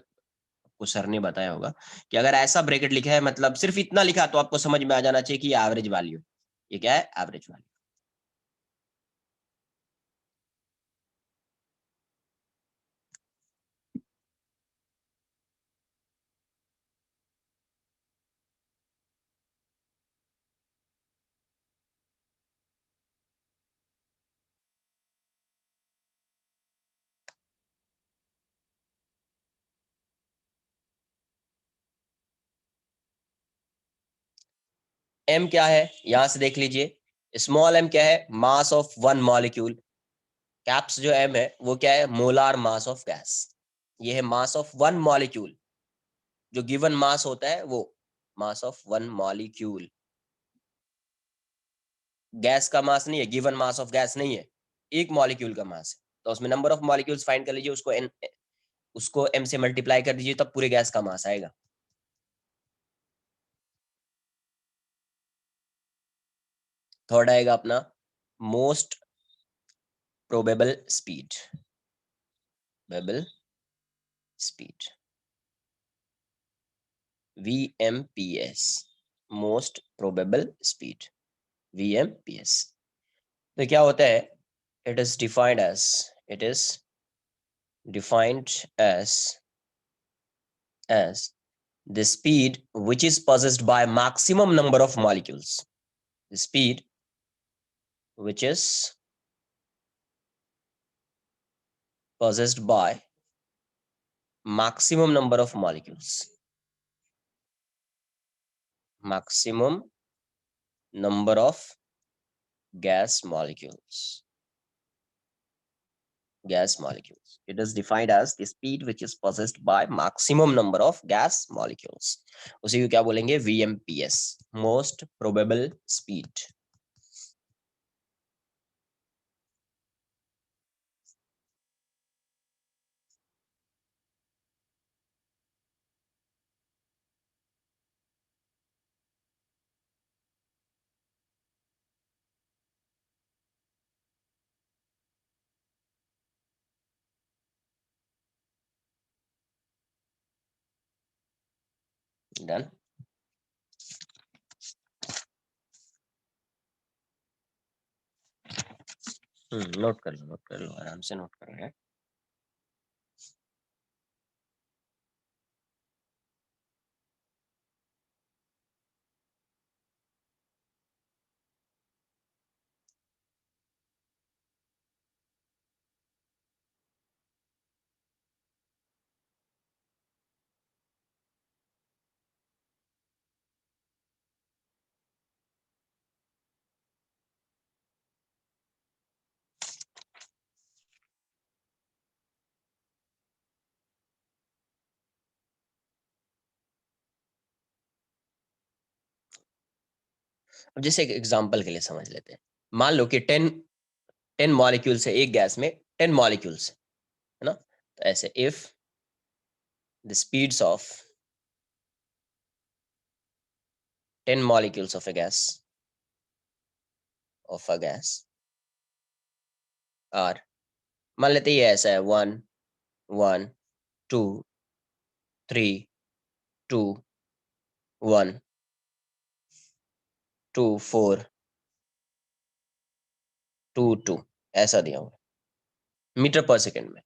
आपको सर ने बताया होगा कि अगर ऐसा ब्रैकेट लिखा है मतलब सिर्फ इतना लिखा तो आपको समझ में आ जाना चाहिए कि ये एवरेज वैल्यू, ये क्या है, एवरेज वैल्यू। एम क्या है, यहां से देख लीजिए, स्मॉल एम क्या है, mass of one molecule. Caps जो एम है वो क्या है, मोलार मास ऑफ गैस। ये है मास ऑफ वन मॉलिक्यूल, जो गिवन मास होता है वो मास ऑफ वन मॉलिक्यूल। गैस का मास नहीं है, गिवन मास ऑफ गैस नहीं है, एक मॉलिक्यूल का मास है। तो उसमें नंबर ऑफ मॉलिक्यूल्स फाइंड कर लीजिए, उसको एन, उसको एम से मल्टीप्लाई कर दीजिए, तब पूरे गैस का मास आएगा। थर्ड आएगा अपना most probable speed, probable speed, VMPS, most probable speed, VMPS। तो क्या होता है, it is defined as, it is defined as the speed which is possessed by maximum number of molecules, the speed which is possessed by maximum number of molecules, maximum number of gas molecules, gas molecules. It is defined as the speed which is possessed by maximum number of gas molecules. उसी को क्या बोलेंगे, VMPS, most probable speed. Done. Note कर लो आराम से note कर रहे हैं। अब जैसे एक एग्जांपल के लिए समझ लेते हैं, मान लो कि 10 मॉलिक्यूल्स है एक गैस में, 10 मॉलिक्यूल्स है ना। तो ऐसे if the speeds of 10 molecules of a gas are, मान लेते ये ऐसा है 1 1 2 3 2 1 2 4 2 2, ऐसा दिया हुआ मीटर पर सेकेंड में,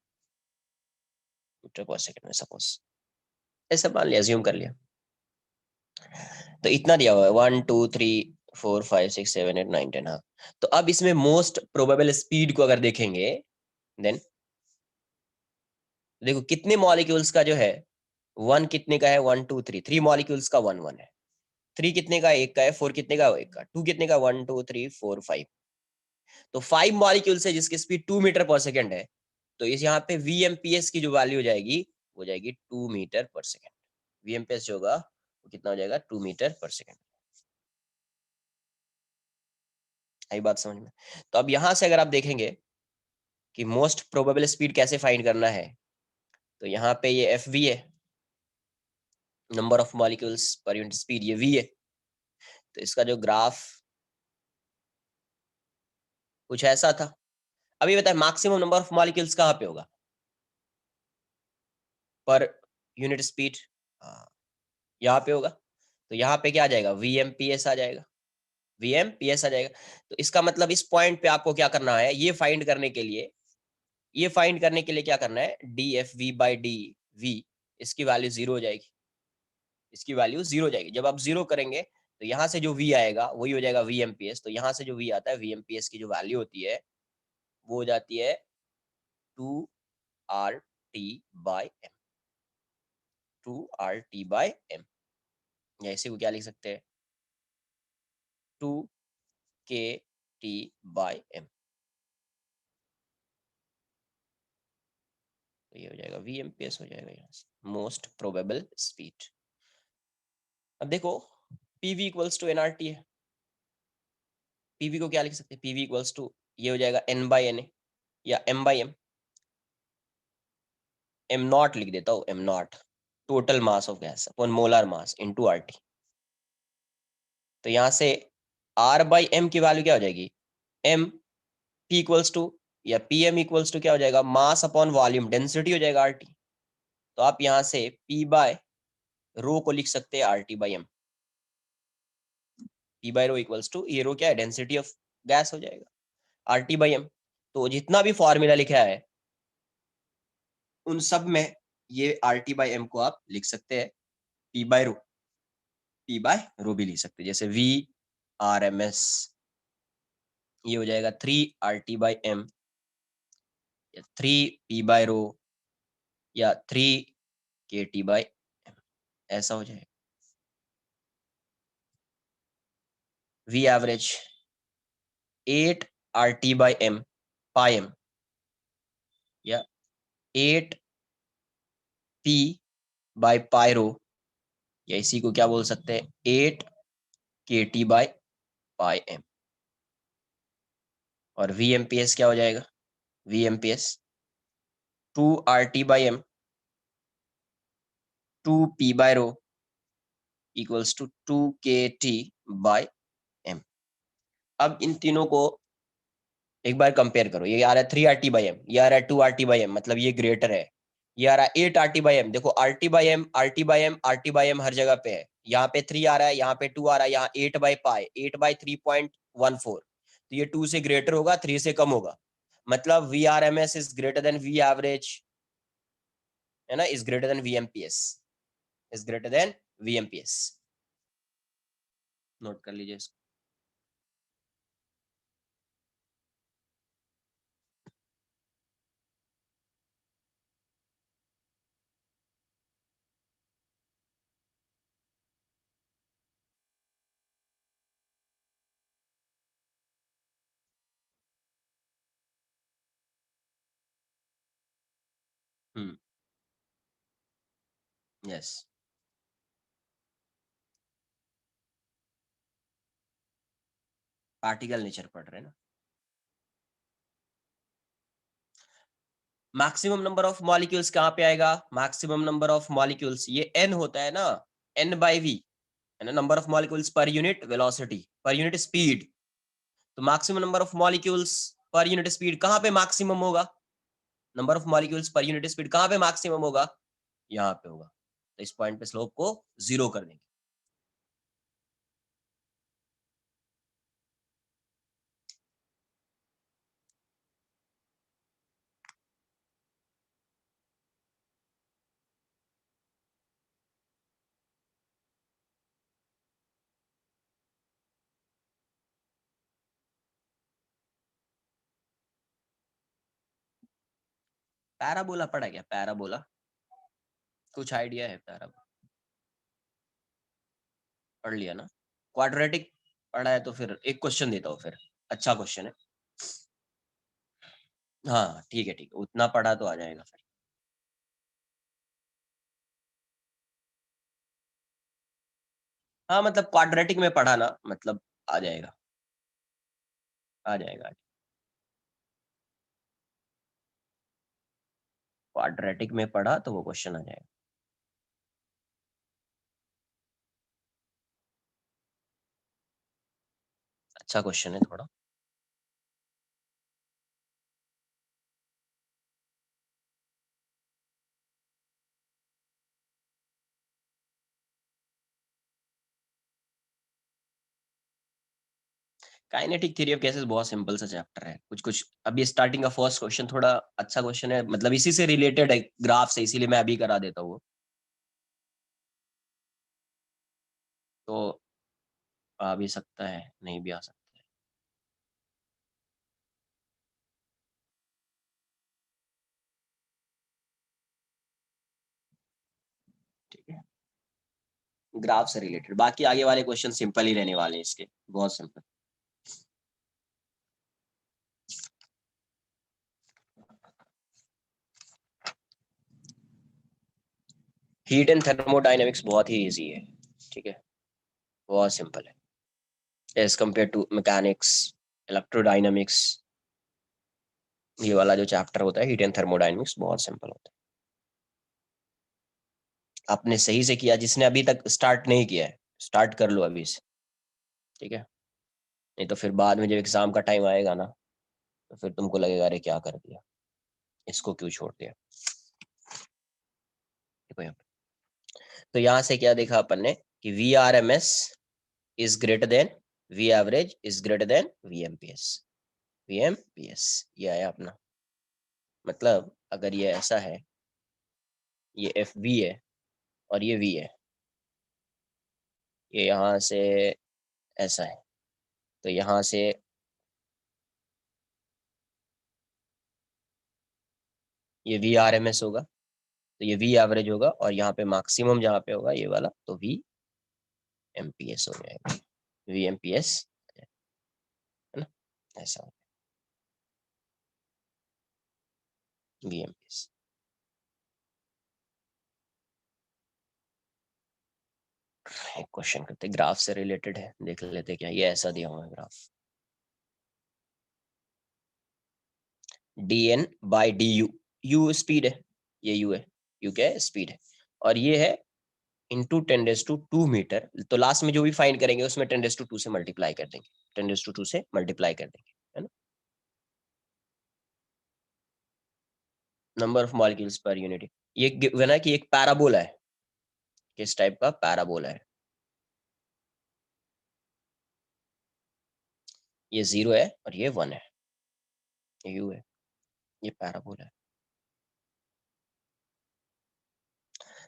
मीटर पर सेकेंड में सपोज ऐसा मान लिया, अज्यूम कर लिया। तो इतना दिया हुआ है 1 2 3 4 5 6 7 8 9 10। हाँ, तो अब इसमें मोस्ट प्रोबेबल स्पीड को अगर देखेंगे, देन देखो कितने मॉलिक्यूल्स का जो है, 1 कितने का है, 1 2 3, 3 मॉलिक्यूल्स का 1 1 है, 3 कितने का, एक का है, 4 कितने का, एक का, 2 कितने का, 1 2 3 4 5। तो 5 मॉलिक्यूल्स है जिसकी स्पीड 2 मीटर पर सेकेंड है, तो इस यहाँ पे VMPS की जो वैल्यू हो जाएगी वो जाएगी 2 मीटर पर सेकेंड। VMPS जो होगा वो कितना हो जाएगा, 2 मीटर पर सेकेंड। आई बात समझ में। तो अब यहां से अगर आप देखेंगे कि मोस्ट प्रोबेबल स्पीड कैसे फाइंड करना है, तो यहाँ पे ये एफ वी है, नंबर ऑफ मॉलिक्यूल्स पर यूनिट स्पीड, ये वी है। तो इसका जो ग्राफ कुछ ऐसा था। अभी बताए मैक्सिमम नंबर ऑफ मॉलिक्यूल्स कहाँ पे होगा पर यूनिट स्पीड, यहाँ पे होगा। तो यहाँ पे क्या आ जाएगा, VMPS आ जाएगा, VMPS आ जाएगा। तो इसका मतलब इस पॉइंट पे आपको क्या करना है, ये फाइंड करने के लिए, ये फाइंड करने के लिए क्या करना है, DFV/DV, इसकी वैल्यू 0 हो जाएगी, इसकी वैल्यू 0 हो जाएगी। जब आप 0 करेंगे तो यहाँ से जो V आएगा वही हो जाएगा VMPS। तो यहाँ से जो V आता है, VMPS की जो वैल्यू होती है वो हो जाती है 2RT/m, 2RT/m, या इसी को क्या लिख सकते हैं, 2KT/m। तो ये हो जाएगा VMPS हो जाएगा यहाँ से, मोस्ट प्रोबेबल स्पीड। अब देखो PV इक्वल्स टू NRT है, PV को क्या लिख सकते हैं, PV इक्वल्स टू ये हो जाएगा N/Na या M/m, M0 लिख देता हूँ, M0 total mass of gas upon molar mass into RT। तो यहाँ से R/m की वैल्यू क्या हो जाएगी, M, P इक्वल्स टू या PM इक्वल्स टू क्या हो जाएगा, मास अपॉन वॉल्यूम डेंसिटी हो जाएगा RT। तो आप यहाँ से P/ρ को लिख सकते हैं RT/m, P/ρ इक्वल्स टू, ये रो क्या है, डेंसिटी ऑफ गैस हो जाएगा, RT/m। तो जितना भी फॉर्मूला लिखा है उन सब में ये RT/m को आप लिख सकते हैं P/ρ, P/ρ भी लिख सकते हैं। जैसे VRMS ये हो जाएगा 3RT/m या 3P/ρ या 3KT/m, ऐसा हो जाएगा। V एवरेज 8RT/m पाई m या 8P/π/ρ, या इसी को क्या बोल सकते हैं, 8KT/πm। और VMPS क्या हो जाएगा, VMPS 2RT/m 2P/ρ equals to 2KT/m। अब इन तीनों को एक बार कंपेयर करो, ये आ रहा है 3RT/m, ये आ रहा है 2RT/m, मतलब ये ग्रेटर है। ये आ रहा है 8RT/m, देखो RT/m RT/m RT/m हर जगह पे है। यहाँ पे 3 आ रहा है, यहाँ पे 2 आ रहा है, यहाँ 8/π 8/3.14। तो ये 2 से ग्रेटर होगा, 3 से कम होगा, मतलब VRMS is greater then V average, है ना, is greater then VMPS, is greater then VMPS। Note कर लीजिए इसको। यस, पार्टिकल नेचर पढ़ रहे हैं ना। मैक्सिमम नंबर ऑफ मॉलिक्यूल्स कहाँ पे आएगा, मैक्सिमम नंबर ऑफ मॉलिक्यूल्स ये n होता है ना, N/v है ना, नंबर ऑफ मॉलिक्यूल्स पर unit velocity, per unit speed. तो मैक्सिमम नंबर ऑफ मॉलिक्यूल्स पर यूनिट स्पीड कहाँ पे मैक्सिमम होगा, नंबर ऑफ मॉलिक्यूल्स पर यूनिट स्पीड कहाँ पे मैक्सिमम होगा, यहाँ पे होगा। तो इस पॉइंट पे स्लोप को 0 कर देंगे। पैराबोला पढ़ा क्या, पैराबोला कुछ आइडिया है, पैराबोला पढ़ लिया ना। क्वाड्रेटिक पढ़ा है तो फिर एक क्वेश्चन देता हूँ फिर, अच्छा क्वेश्चन है। हाँ ठीक है, ठीक है, उतना पढ़ा तो आ जाएगा फिर। हाँ मतलब क्वाड्रेटिक में पढ़ा ना, मतलब आ जाएगा, आ जाएगा। क्वाड्रेटिक में पढ़ा तो वो क्वेश्चन आ जाएगा। अच्छा क्वेश्चन है थोड़ा। काइनेटिक थ्योरी ऑफ गैसेस बहुत सिंपल सा चैप्टर है, कुछ कुछ अभी स्टार्टिंग का फर्स्ट क्वेश्चन थोड़ा अच्छा क्वेश्चन है, मतलब इसी से रिलेटेड है ग्राफ से, इसीलिए मैं अभी करा देता हूँ। तो आ भी सकता है, नहीं भी आ सकता है। ठीक है, ग्राफ से रिलेटेड, बाकी आगे वाले क्वेश्चन सिंपल ही रहने वाले हैं इसके, बहुत सिंपल। हीट एंड थर्मोडाइनमिक्स बहुत ही इजी है, ठीक है, बहुत सिंपल है as compare to mechanics, electrodynamics. ये वाला जो चैप्टर होता है हीट एंड थर्मोडाइनमिक्स बहुत सिंपल होता है। आपने सही से किया, जिसने अभी तक स्टार्ट नहीं किया है स्टार्ट कर लो अभी से, ठीक है, नहीं तो फिर बाद में जब एग्जाम का टाइम आएगा ना, तो फिर तुमको लगेगा अरे क्या कर दिया, इसको क्यों छोड़ दिया। देखो यहाँ पे, तो यहाँ से क्या देखा अपन ने कि we R M S is greater than V average is greater than V M P S. V M P S ये आया अपना, मतलब अगर ये ऐसा है, ये एफ वी है और ये वी है, ये यहाँ से ऐसा है, तो यहाँ से ये वी आर एम एस होगा, तो ये वी एवरेज होगा, और यहाँ पे मैक्सिमम जहाँ पे होगा ये वाला, तो वी एम पी एस हो जाएगा, वी एम पी एस, है ना, ऐसा वी एम पी एस। एक क्वेश्चन करते, ग्राफ से रिलेटेड है, देख लेते क्या ये ऐसा दिया हुआ है graph, d n by d u, u speed है, ये यू है, यू क्या है, स्पीड है, और ये है इंटू 10⁻²मीटर, तो लास्ट में जो भी फाइंड करेंगे उसमें 10⁻² से मल्टीप्लाई कर देंगे, 10⁻² से मल्टीप्लाई कर देंगे, है ना, number of molecules per unit. ये गिवन है कि एक पैराबोला है, किस टाइप का पैराबोला है, ये 0 है और ये 1 है, ये यू है, ये पैराबोला है।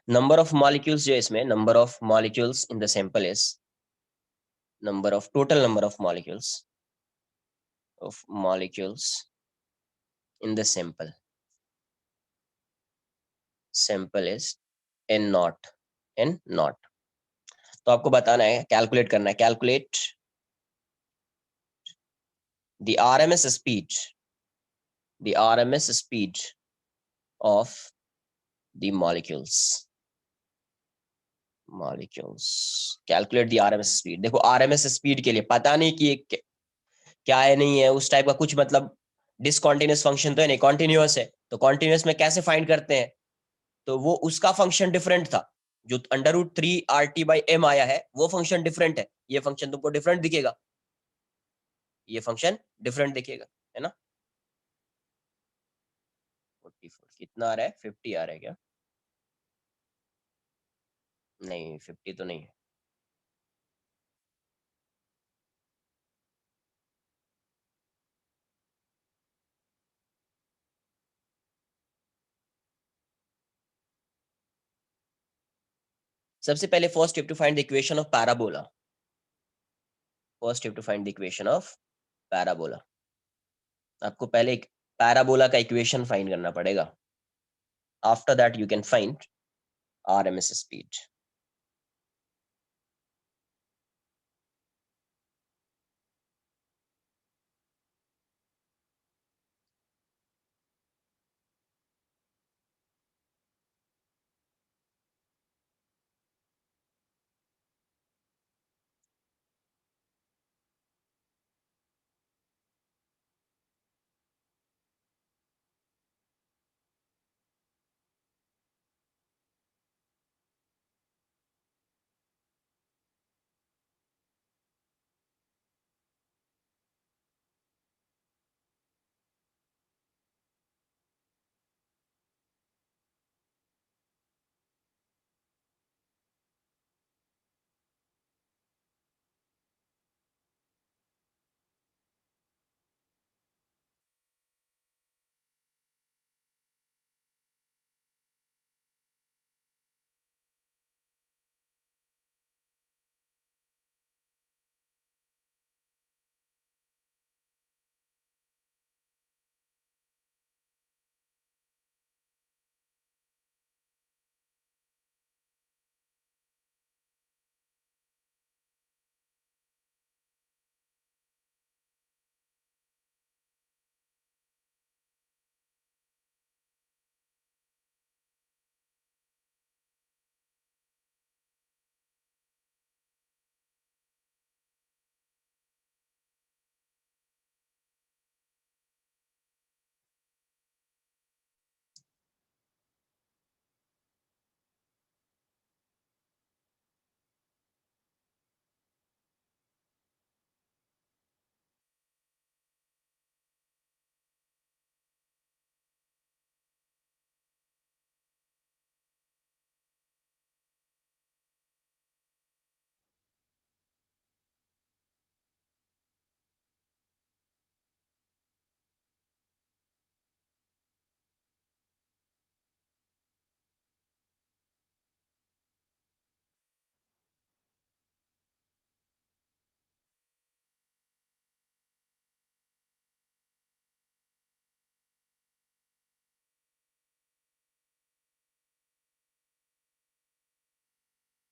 नंबर ऑफ मॉलिक्यूल्स जो है इसमें, number of molecules in the sample is, number of total number of molecules in the sample is n naught, n naught। तो आपको बताना है, कैलकुलेट करना है, calculate the rms speed, the rms speed of the molecules, calculate the RMS speed. देखो RMS speed के लिए पता नहीं कि एक क्या है, नहीं है उस टाइप का कुछ, मतलब डिसकॉन्टिन्यूस फंक्शन तो है नहीं, कॉन्टिन्यूस है, तो कॉन्टिन्यूस में कैसे फाइंड करते हैं, तो वो उसका फंक्शन डिफरेंट था, जो √3 RT/m आया है वो फंक्शन डिफरेंट है, ये फंक्शन तुमको डिफरेंट दिखेगा, ये फंक्शन डिफरेंट दिखेगा, है ना। 44 कितना आ रहा है, 50 आ रहा है क्या, नहीं 50 तो नहीं है। सबसे पहले first you have to find the equation of parabola, first you have to find the equation of parabola, आपको पहले एक पैराबोला का इक्वेशन फाइंड करना पड़ेगा, after that you can find RMS speed.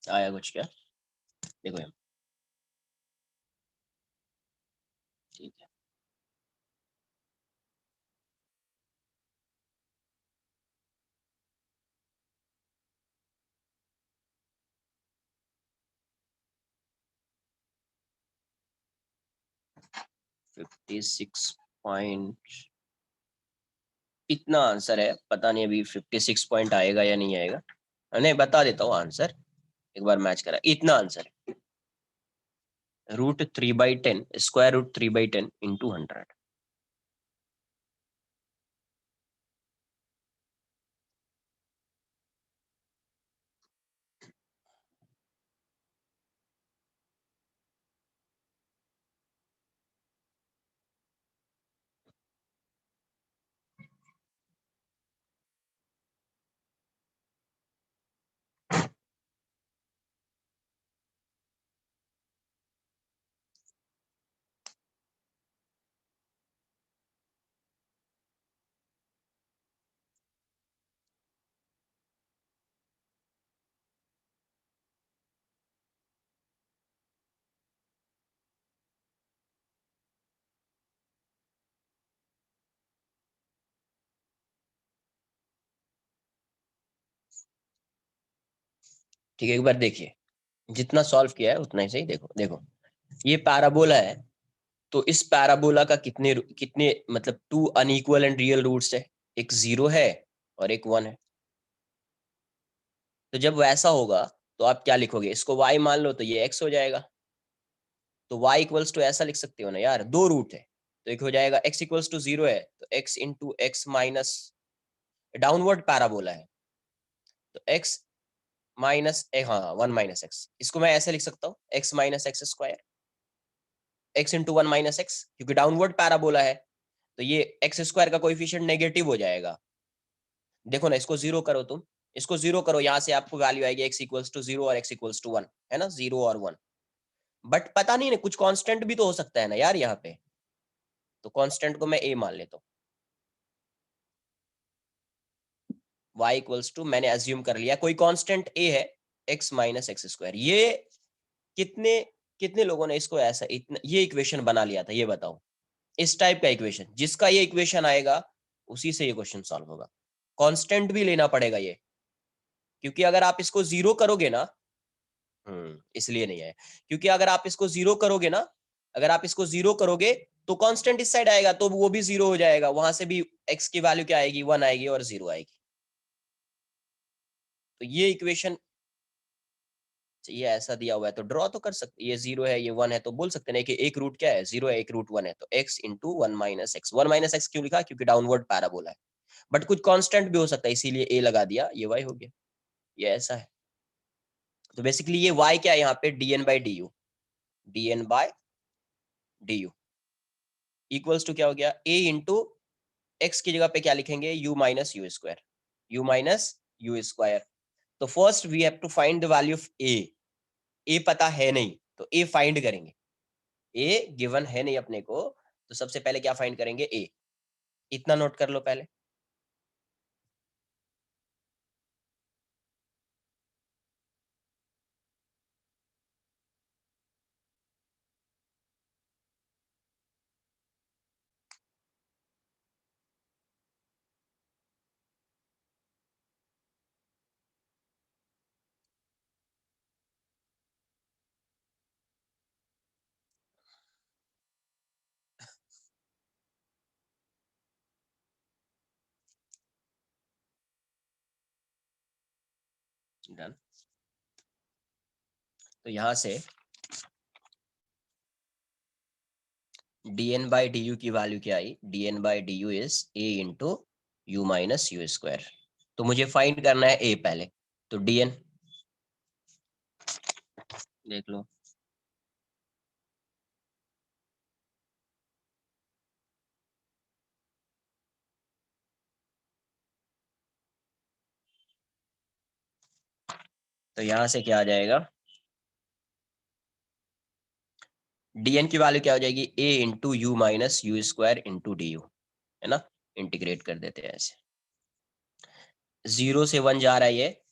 आया कुछ क्या? देखो यहाँ, ठीक है। फिफ्टी सिक्स पॉइंट इतना आंसर है, पता नहीं अभी 56 पॉइंट आएगा या नहीं आएगा। नहीं, बता देता हूँ आंसर, एक बार मैच करा, इतना आंसर है, √3/10, √3/10 इंटू 100। ठीक है, एक बार देखिए, जितना सॉल्व किया है उतना ही सही। देखो देखो, ये पैराबोला है, तो इस पैराबोला का कितने कितने मतलब 2 अनइक्वल एंड रियल रूट्स है, एक 0 है और एक 1 है। तो जब वैसा होगा तो आप क्या लिखोगे, इसको y मान लो तो ये x हो जाएगा। तो y इक्वल्स टू ऐसा लिख सकते हो ना यार, 2 रूट है, तो एक हो जाएगा x इक्वल्स टू 0 है तो x into x minus, downward parabola है तो x माइनस, हाँ 1 - x, इसको मैं ऐसे लिख सकता हूँ x - x², x into 1 - x, क्योंकि डाउनवर्ड पैराबोला है तो ये x² का कोएफिशिएंट नेगेटिव हो जाएगा। देखो ना, इसको 0 करो, तुम इसको 0 करो, यहाँ से आपको वैल्यू आएगी x इक्वल्स टू 0 और x इक्वल्स टू 1, है ना, 0 और 1। बट पता नहीं ना, कुछ कांस्टेंट भी तो हो सकता है ना यार यहाँ पे, तो कांस्टेंट को मैं a मान लेता हूँ। y इक्वल्स टू, मैंने अज्यूम कर लिया कोई कांस्टेंट a है, x - x²। ये कितने कितने लोगों ने इसको ऐसा इतना ये इक्वेशन बना लिया था, ये बताओ। इस टाइप का इक्वेशन, जिसका ये इक्वेशन आएगा उसी से ये क्वेश्चन सॉल्व होगा। कांस्टेंट भी लेना पड़ेगा ये, क्योंकि अगर आप इसको 0 करोगे ना, इसलिए नहीं है, क्योंकि अगर आप इसको 0 करोगे ना, अगर आप इसको 0 करोगे तो कांस्टेंट इस साइड आएगा तो वो भी 0 हो जाएगा, वहां से भी x की वैल्यू क्या आएगी, 1 आएगी और 0 आएगी। तो ये इक्वेशन, ये ऐसा दिया हुआ है तो ड्रॉ तो कर सकते, ये 0 है ये 1 है, तो बोल सकते हैं कि एक रूट क्या है, 0 है, एक रूट 1 है, तो x इंटू 1 - x। 1 - x क्यों लिखा, क्योंकि डाउनवर्ड पैराबोला है, बट कुछ कांस्टेंट भी हो सकता है इसीलिए a लगा दिया, ये y हो गया, ये ऐसा है। तो बेसिकली ये y क्या है यहाँ पे, dn/du, dn/du इक्वल्स टू क्या हो गया, a इंटू x की जगह पे क्या लिखेंगे, u - u²। तो first we have to find the value of a पता है नहीं तो a फाइंड करेंगे, a गिवन है नहीं अपने को, तो सबसे पहले क्या फाइंड करेंगे, a। इतना नोट कर लो पहले। डन। तो यहां से dn/du की वैल्यू क्या आई, dn/du is a into u - u²। तो मुझे फाइंड करना है a पहले, तो dn देख लो, तो यहां से क्या आ जाएगा, dn की वैल्यू क्या हो जाएगी, a into u - u² into du, है ना। इंटीग्रेट कर देते हैं ऐसे, 0 से 1 जा रहा है ये,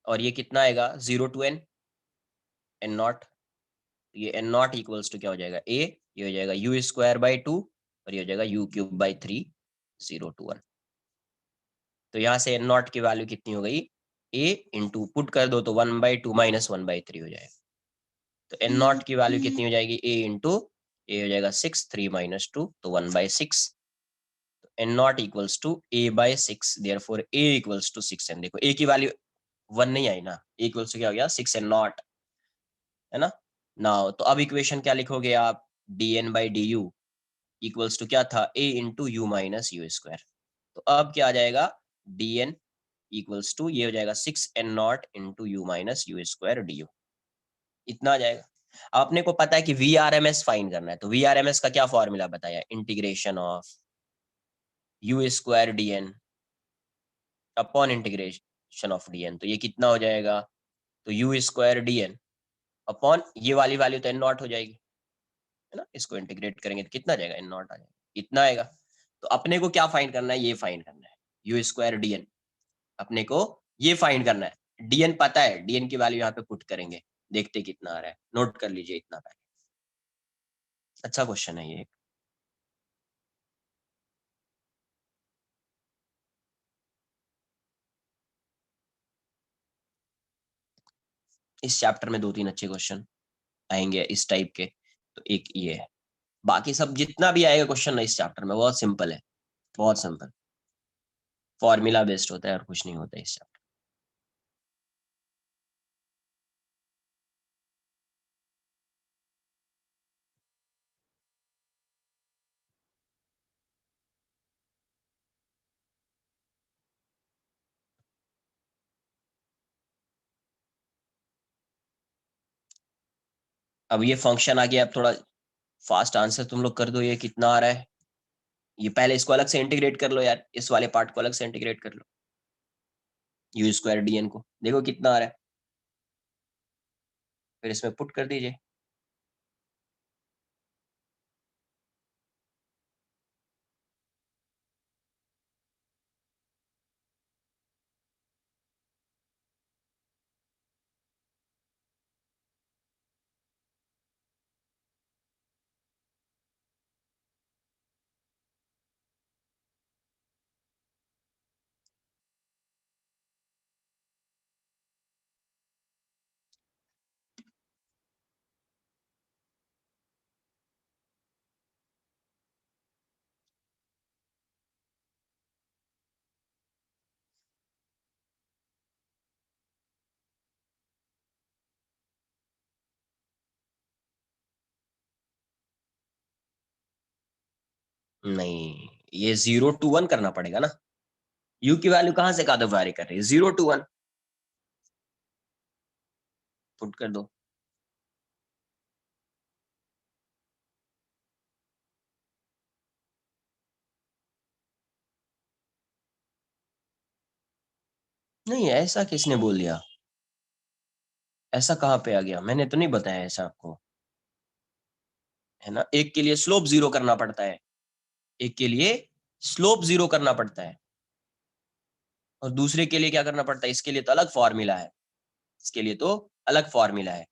और ये कितना आएगा, 0 to n, एन नॉट, ये एन नॉट इक्वल्स टू क्या हो जाएगा ए, ये हो जाएगा यू स्क्वायर बाई 2 और ये हो जाएगा यू क्यूब बाई 3, 0 to 1। तो यहाँ से एन नॉट की वैल्यू कितनी हो गई, ए इंटू पुट कर दो तो 1/2 माइनस 1/3 हो जाएगा। तो एन नॉट की वैल्यू कितनी हो जाएगी, ए इंटू ए हो जाएगा 6, 3 माइनस 2 तो 1/6। N nought equals to a by 6, therefore a equals to 6 n. देखो ए की वैल्यू 1 नहीं आई ना, ए इक्वल्स टू क्या हो गया 6 एन नॉट, है ना। नाउ तो अब इक्वेशन क्या लिखोगे आप, d n by d u equals to क्या था, a into u minus u square. तो अब क्या आ जाएगा, डी एन इक्वल्स टू ये हो जाएगा 6 n nought into u minus u square d u, इतना आ जाएगा। आपने को पता है कि we R M s find करना है, तो वी आर एम एस का क्या फॉर्मूला बताया, integration of u square d n upon integration of d n. तो ये कितना हो जाएगा, तो u square d n upon ये वाली वैल्यू तो एन नॉट हो जाएगी, है ना। इसको इंटीग्रेट करेंगे तो कितना जाएगा, एन नॉट आ जाएगा, इतना आएगा। तो अपने को क्या फाइंड करना है, ये फाइंड करना है यू स्क्वायर डी एन, अपने को ये फाइंड करना है। डीएन पता है, डीएन की वैल्यू यहाँ पे पुट करेंगे, देखते कितना आ रहा है, नोट कर लीजिए इतना पहले। अच्छा क्वेश्चन है ये। इस चैप्टर में 2-3 अच्छे क्वेश्चन आएंगे इस टाइप के, तो एक ये है। बाकी सब जितना भी आएगा क्वेश्चन ना इस चैप्टर में बहुत सिंपल है, बहुत सिंपल, फॉर्मूला बेस्ड होता है और कुछ नहीं होता है इस चैप्टर। अब ये फंक्शन आ गया, अब थोड़ा फास्ट आंसर तुम लोग कर दो, ये कितना आ रहा है। ये पहले इसको अलग से इंटीग्रेट कर लो यार, इस वाले पार्ट को अलग से इंटीग्रेट कर लो, यू स्क्वायर डी एन को देखो कितना आ रहा है, फिर इसमें पुट कर दीजिए। नहीं, ये 0 to 1 करना पड़ेगा ना, यू की वैल्यू कहां से कहां तक वेरी कर रही है, 0 to 1 पुट कर दो। नहीं ऐसा किसने बोल दिया, ऐसा कहाँ पे आ गया, मैंने तो नहीं बताया ऐसा आपको, है ना। एक के लिए स्लोप 0 करना पड़ता है, एक के लिए स्लोप 0 करना पड़ता है और दूसरे के लिए क्या करना पड़ता है, इसके लिए तो अलग फॉर्मूला है, इसके लिए तो अलग फॉर्मूला है।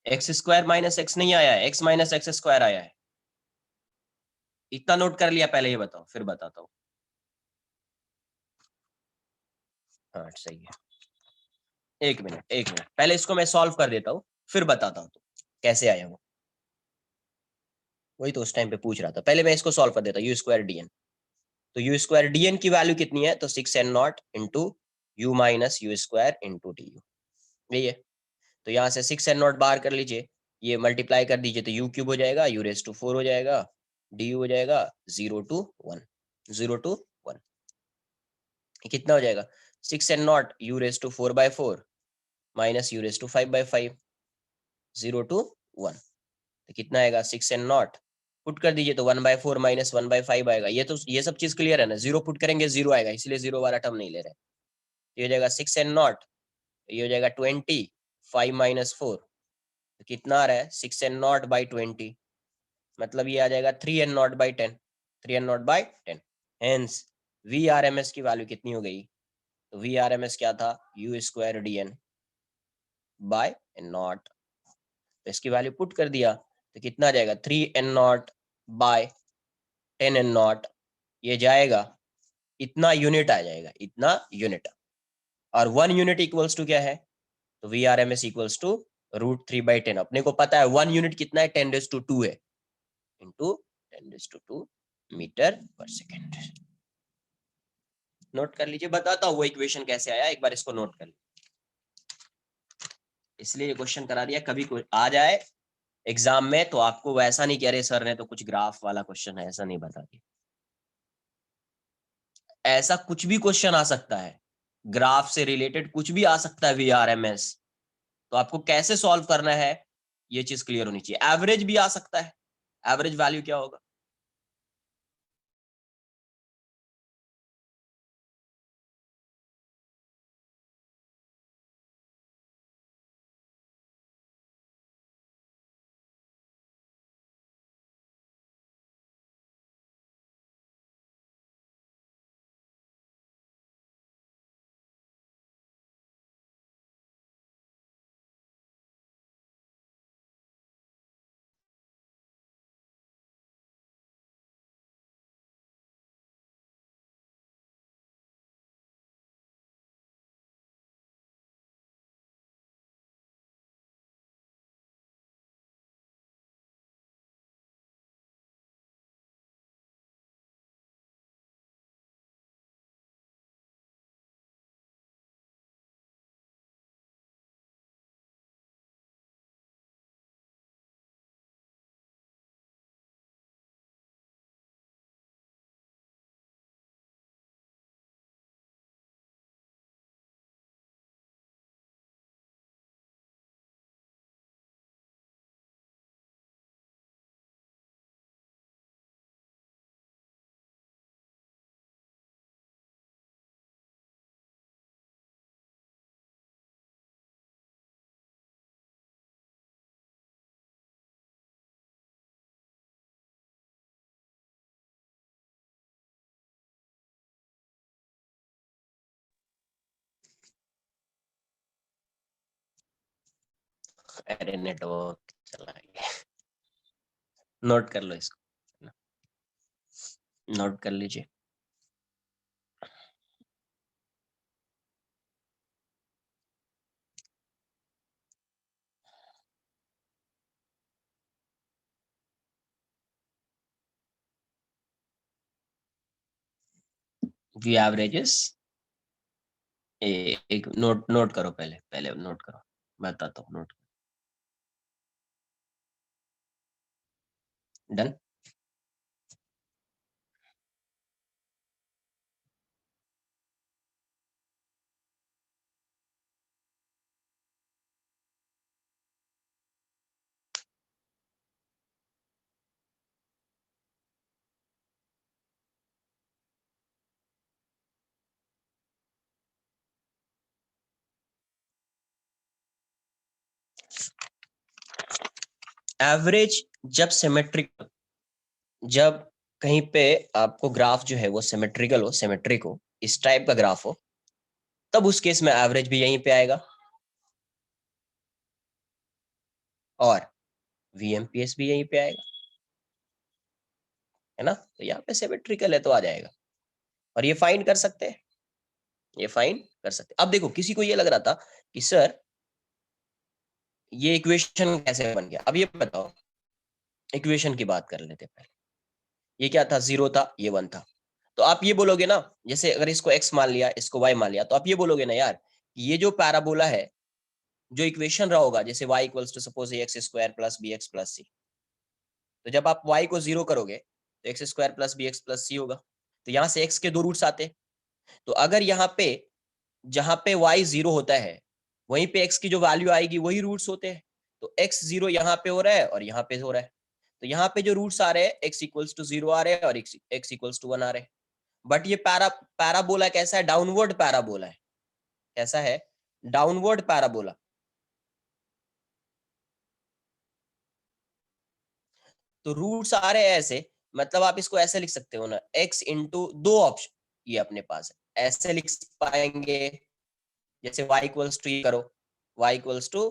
एक्स स्क्वायर माइनस एक्स नहीं आया है, एक्स माइनस एक्स स्क्वायर आया है, इतना नोट कर लिया, पहले ये बताओ फिर बताता हूँ। हाँ सही है, एक मिनट एक मिनट, पहले इसको मैं सॉल्व कर देता हूँ फिर बताता हूँ तो कैसे आया वो, वही तो उस टाइम पे पूछ रहा था। पहले मैं इसको सॉल्व कर देता हूँ, यू स्क्वायर डी एन। तो यू स्क्वायर डी एन की वैल्यू कितनी है, तो 6 n nought into u minus u square into d u, यही है। तो यहाँ से 6 एन नॉट बाहर कर लीजिए, ये मल्टीप्लाई कर दीजिए तो यू क्यूब हो जाएगा, यू रेस टू 4 हो जाएगा, डी यू हो जाएगा 0 to 1, 0 to 1। कितना हो जाएगा, 6 n nought u raise to 4/4 minus u raise to 5/5, 0 to 1। तो कितना आएगा, 6 एन नॉट पुट कर दीजिए तो 1/4 माइनस 1/5 आएगा। ये सब चीज क्लियर है ना। 0 पुट करेंगे 0 आएगा, इसलिए 0 वाला टर्म नहीं ले रहे। ये हो जाएगा 6n0, ये हो जाएगा 20, 5 माइनस 4 तो कितना आ रहा है 6n0/20, मतलब ये आ जाएगा 3n0/10, 3n0/10। हेंस VRMS की वैल्यू कितनी हो गई, तो VRMS क्या था, u² dn/n0। तो इसकी वैल्यू पुट कर दिया तो कितना आ जाएगा 3n0/10n0, ये जाएगा इतना यूनिट आ जाएगा, इतना यूनिट। और 1 यूनिट इक्वल्स टू क्या है, तो VRMS इक्वल्स टू √3/10। अपने को पता है 1 यूनिट कितना है, 10⁻²⁶ है, इंटू 10⁻²मीटर पर सेकेंड। नोट कर लीजिए, बताता हूँ वो इक्वेशन कैसे आया, एक बार इसको नोट कर लीजिए। इसलिए क्वेश्चन करा दिया, कभी आ जाए एग्जाम में तो आपको वैसा नहीं कह रहे सर ने तो कुछ ग्राफ वाला क्वेश्चन है, ऐसा नहीं बता दिया। ऐसा कुछ भी क्वेश्चन आ सकता है, ग्राफ से रिलेटेड कुछ भी आ सकता है VRMS, तो आपको कैसे सॉल्व करना है ये चीज क्लियर होनी चाहिए। एवरेज भी आ सकता है, एवरेज वैल्यू क्या होगा, अरे नेटवर्क चला गया। नोट कर लो इसको, नोट कर लीजिए। वी एवरेजेस, एक नोट नोट करो, पहले पहले नोट करो, बताता हूँ। Note done. एवरेज जब सिमेट्रिक, जब कहीं पे आपको ग्राफ जो है वो सिमेट्रिकल हो, सिमेट्रिक हो, इस टाइप का ग्राफ हो, तब उस केस में एवरेज भी यहीं पे आएगा और VMPS भी यहीं पे आएगा, है ना। तो यहाँ पे सिमेट्रिकल है तो आ जाएगा, और ये फाइंड कर सकते हैं, ये फाइंड कर सकते हैं। अब देखो किसी को ये लग रहा था कि सर ये इक्वेशन कैसे बन गया, अब ये बताओ, इक्वेशन की बात कर लेते पहले। ये क्या था, 0 था, ये 1 था। तो आप ये बोलोगे ना, जैसे अगर इसको x मान लिया, इसको y मान लिया, तो आप ये बोलोगे ना यार, ये जो पैराबोला है, जो इक्वेशन रहा होगा, जैसे y equals to suppose x² plus bx plus c, तो जब आप y को 0 करोगे तो x² plus bx plus c होगा। तो यहाँ से x के 2 रूट्स आते, तो अगर यहाँ पे जहां पे y 0 होता है वहीं पे x की जो वैल्यू आएगी वही रूट्स होते हैं, तो x 0 यहाँ पे हो रहा है और यहाँ पे हो रहा है, तो यहाँ पे जो रूट्स आ रहे हैं x इक्वल्स टू 0 आ रहे हैं और x इक्वल्स टू 1 आ रहे हैं। बट ये पैराबोला कैसा है? डाउनवर्ड पैराबोला है। कैसा है? Downward parabola. तो रूट्स आ रहे हैं ऐसे, मतलब आप इसको ऐसे लिख सकते हो ना, x इंटू दो ऑप्शन ये अपने पास है, ऐसे लिख पाएंगे जैसे y इक्वल्स टू, ये करो y equals to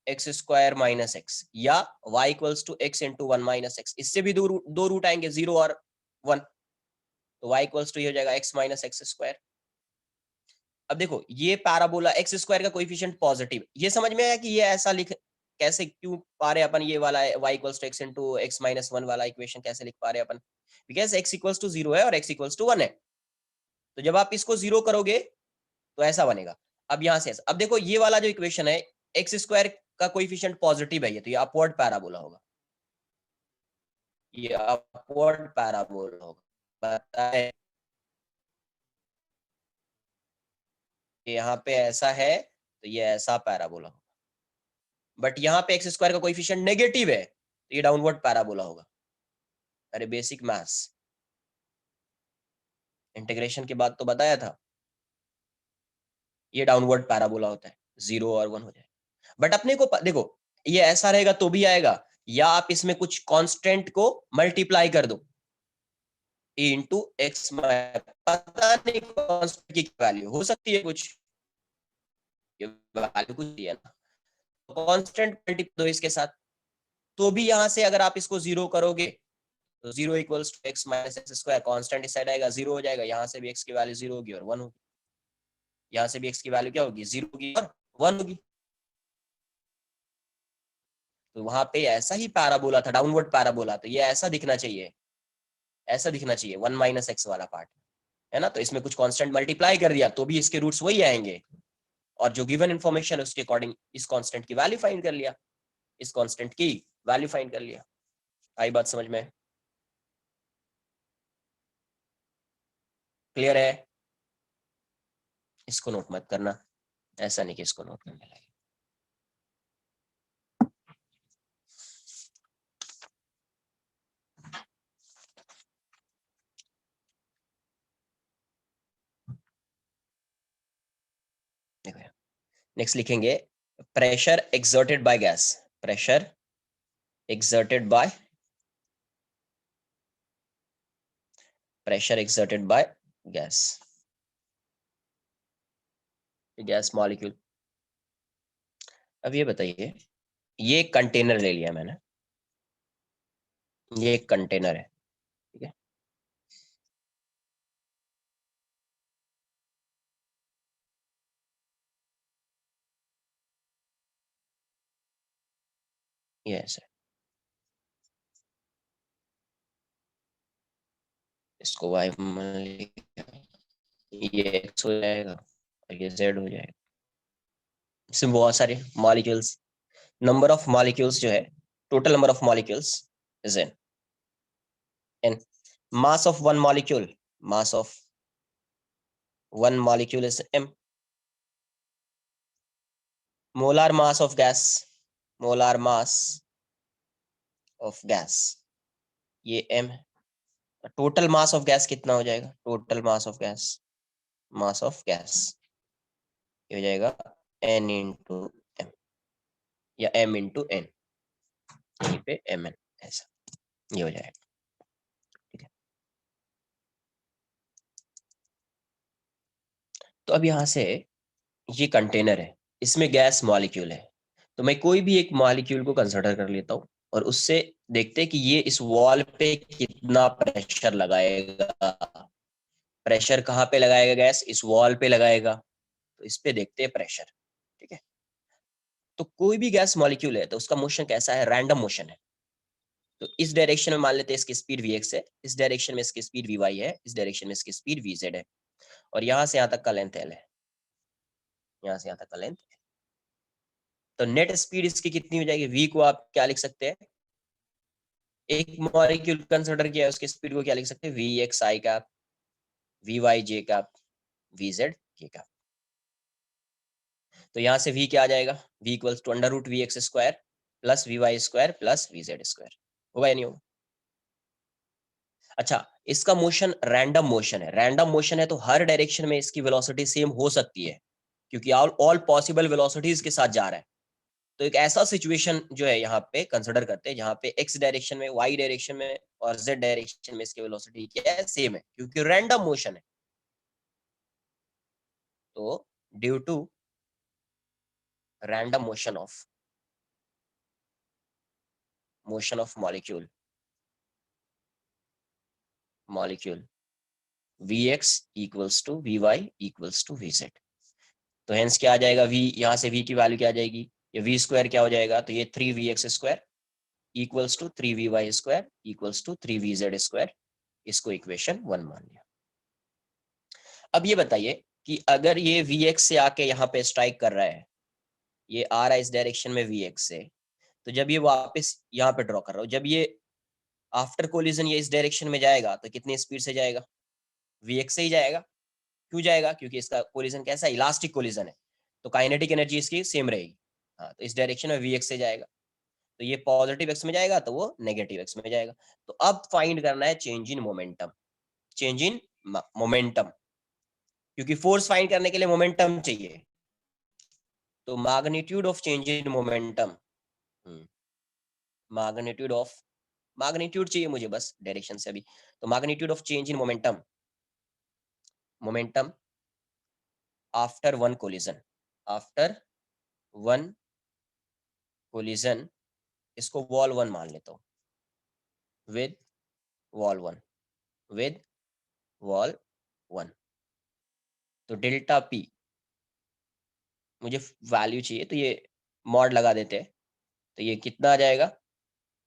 x square minus x, या y equals to x into 1 minus x. इससे भी दो रूट आएंगे, 0 और 1, तो y इक्वल्स टू ये हो जाएगा x माइनस एक्स स्क्वायर। अब देखो ये पैराबोला एक्स स्क्वायर का कोएफिशिएंट पॉजिटिव, ये समझ में आया कि ये ऐसा लिख कैसे क्यों पा रहे अपन, ये वाला y equals to x into x minus 1 वाला इक्वेशन कैसे लिख पा रहे अपन? बिकॉज x इक्वल्स टू 0 है और x इक्वल्स टू 1 है, तो जब आप इसको 0 करोगे तो ऐसा बनेगा। अब यहाँ से ऐसा, अब देखो ये वाला जो इक्वेशन है एक्स स्क्वायर का कोएफिशिएंट पॉजिटिव है, ये तो ये अपवर्ड पैराबोला होगा, ये अपवर्ड पैराबोला होगा। बताए यहाँ पे ऐसा है तो ये ऐसा पैराबोला होगा, बट यहाँ पे एक्स स्क्वायर का कोएफिशिएंट नेगेटिव है तो ये डाउनवर्ड पैराबोला होगा। अरे बेसिक मैथ्स, इंटीग्रेशन के बाद तो बताया था, ये डाउनवर्ड पैराबोला होता है, 0 और 1 हो जाए। बट अपने को देखो ये ऐसा रहेगा तो भी आएगा, या आप इसमें कुछ कांस्टेंट को मल्टीप्लाई कर दो इंटू एक्स, पता नहीं कांस्टेंट की वैल्यू हो सकती है कुछ, ये वैल्यू कुछ है ना, कांस्टेंट मल्टीप्लाई दो इसके साथ, तो भी यहाँ से अगर आप इसको 0 करोगे तो 0 equals to x minus x square, constant इस साइड आएगा 0 हो जाएगा, यहाँ से भी x की वैल्यू 0 होगी और 1 होगी, यहाँ से भी x की वैल्यू क्या होगी? 0 होगी और 1 होगी। तो वहां पे ऐसा ही पैराबोला था, डाउनवर्ड पैराबोला, तो ये ऐसा दिखना चाहिए, ऐसा दिखना चाहिए 1 माइनस एक्स वाला पार्ट, है ना। तो इसमें कुछ कांस्टेंट मल्टीप्लाई कर दिया तो भी इसके रूट्स वही आएंगे, और जो गिवन इन्फॉर्मेशन है उसके अकॉर्डिंग इस कांस्टेंट की वैल्यू फाइंड कर लिया, इस कांस्टेंट की वैल्यू फाइंड कर लिया। आई बात समझ में? क्लियर है? इसको नोट मत करना, ऐसा नहीं कि इसको नोट करने लगे। देखो नेक्स्ट लिखेंगे pressure exerted by gas, pressure exerted by pressure exerted by gas, gas molecule. अब ये बताइए, ये एक कंटेनर ले लिया मैंने, ये एक कंटेनर है, ठीक है, ये ऐसे, इसको y मान लिया, ये x हो जाएगा और ये z हो जाएगा। इसमें बहुत सारे मॉलिक्यूल्स, नंबर ऑफ मॉलिक्यूल्स जो है, total number of molecules is n, mass of one molecule, mass of one molecule is m, molar mass of gas, molar mass of gas ये m है। टोटल मास ऑफ गैस कितना हो जाएगा? Total mass of gas ये हो जाएगा n into m, या m into n, यहीं पे mn, ऐसा ये हो जाएगा, ठीक है। तो अब यहाँ से ये कंटेनर है, इसमें गैस मॉलिक्यूल है, तो मैं कोई भी एक मॉलिक्यूल को कंसिडर कर लेता हूँ और उससे देखते हैं कि ये इस वॉल पे कितना प्रेशर लगाएगा। प्रेशर कहाँ पे लगाएगा गैस? इस वॉल पे लगाएगा, तो इस पे देखते हैं प्रेशर, ठीक है। तो कोई भी गैस मॉलिक्यूल है तो उसका मोशन कैसा है? रैंडम मोशन है। तो इस डायरेक्शन में मान लेते हैं इसकी स्पीड vx है, इस डायरेक्शन में इसकी स्पीड vy है, इस डायरेक्शन में इसकी स्पीड vz है, और यहाँ से यहाँ तक का लेंथ l है, यहाँ से यहाँ तक का लेंथ। तो नेट स्पीड इसकी कितनी हो जाएगी? v को आप क्या लिख सकते हैं? एक मॉलिक्यूल कंसिडर किया है उसकी स्पीड को क्या लिख सकते हैं? vx i cap, vy j cap, vz k cap. तो यहाँ से v क्या आ जाएगा? v equals to under root vx square plus vy square plus vz square. होगा या नहीं होगा? अच्छा, इसका मोशन रैंडम मोशन है, रैंडम मोशन है तो हर डायरेक्शन में इसकी वेलोसिटी सेम हो सकती है, क्योंकि ऑल पॉसिबल वेलोसिटीज के साथ जा रहा है। तो एक ऐसा सिचुएशन जो है यहाँ पे कंसिडर करते हैं जहाँ पे एक्स डायरेक्शन में, वाई डायरेक्शन में और जेड डायरेक्शन में इसकी वेलोसिटी क्या है, सेम है, क्योंकि रैंडम मोशन है। तो due to random motion of molecule Vx equals to Vy equals to Vz। तो हेंस क्या आ जाएगा, v यहाँ से v की वैल्यू क्या आ जाएगी, ये v स्क्वायर क्या हो जाएगा, तो ये 3vx square equals to 3vy square equals to 3vz square. इसको इक्वेशन 1 मान लिया। अब ये बताइए कि अगर ये vx से आके यहाँ पे स्ट्राइक कर रहा है, ये आ रहा है इस डायरेक्शन में vx से, तो जब ये वापस यहाँ पे ड्रॉ कर रहा हूँ, जब ये आफ्टर कोलिजन ये इस डायरेक्शन में जाएगा तो कितनी स्पीड से जाएगा, vx से ही जाएगा। क्यों जाएगा, क्योंकि इसका कोलिजन कैसा है, इलास्टिक कोलिजन है, तो काइनेटिक एनर्जी इसकी सेम रहेगी। हाँ, तो इस डायरेक्शन में vx से जाएगा, तो ये पॉजिटिव एक्स में जाएगा तो वो नेगेटिव एक्स में जाएगा। तो अब फाइंड करना है change in momentum, change in momentum, क्योंकि फोर्स फाइंड करने के लिए मोमेंटम चाहिए। तो magnitude of change in momentum, magnitude चाहिए मुझे बस डायरेक्शन से अभी। तो magnitude of change in momentum after one collision, after one collision, इसको वॉल 1 मान लेता हूँ, विद वॉल 1, विद वॉल 1। तो डेल्टा पी मुझे वैल्यू चाहिए, तो ये मॉड लगा देते हैं, तो ये कितना आ जाएगा,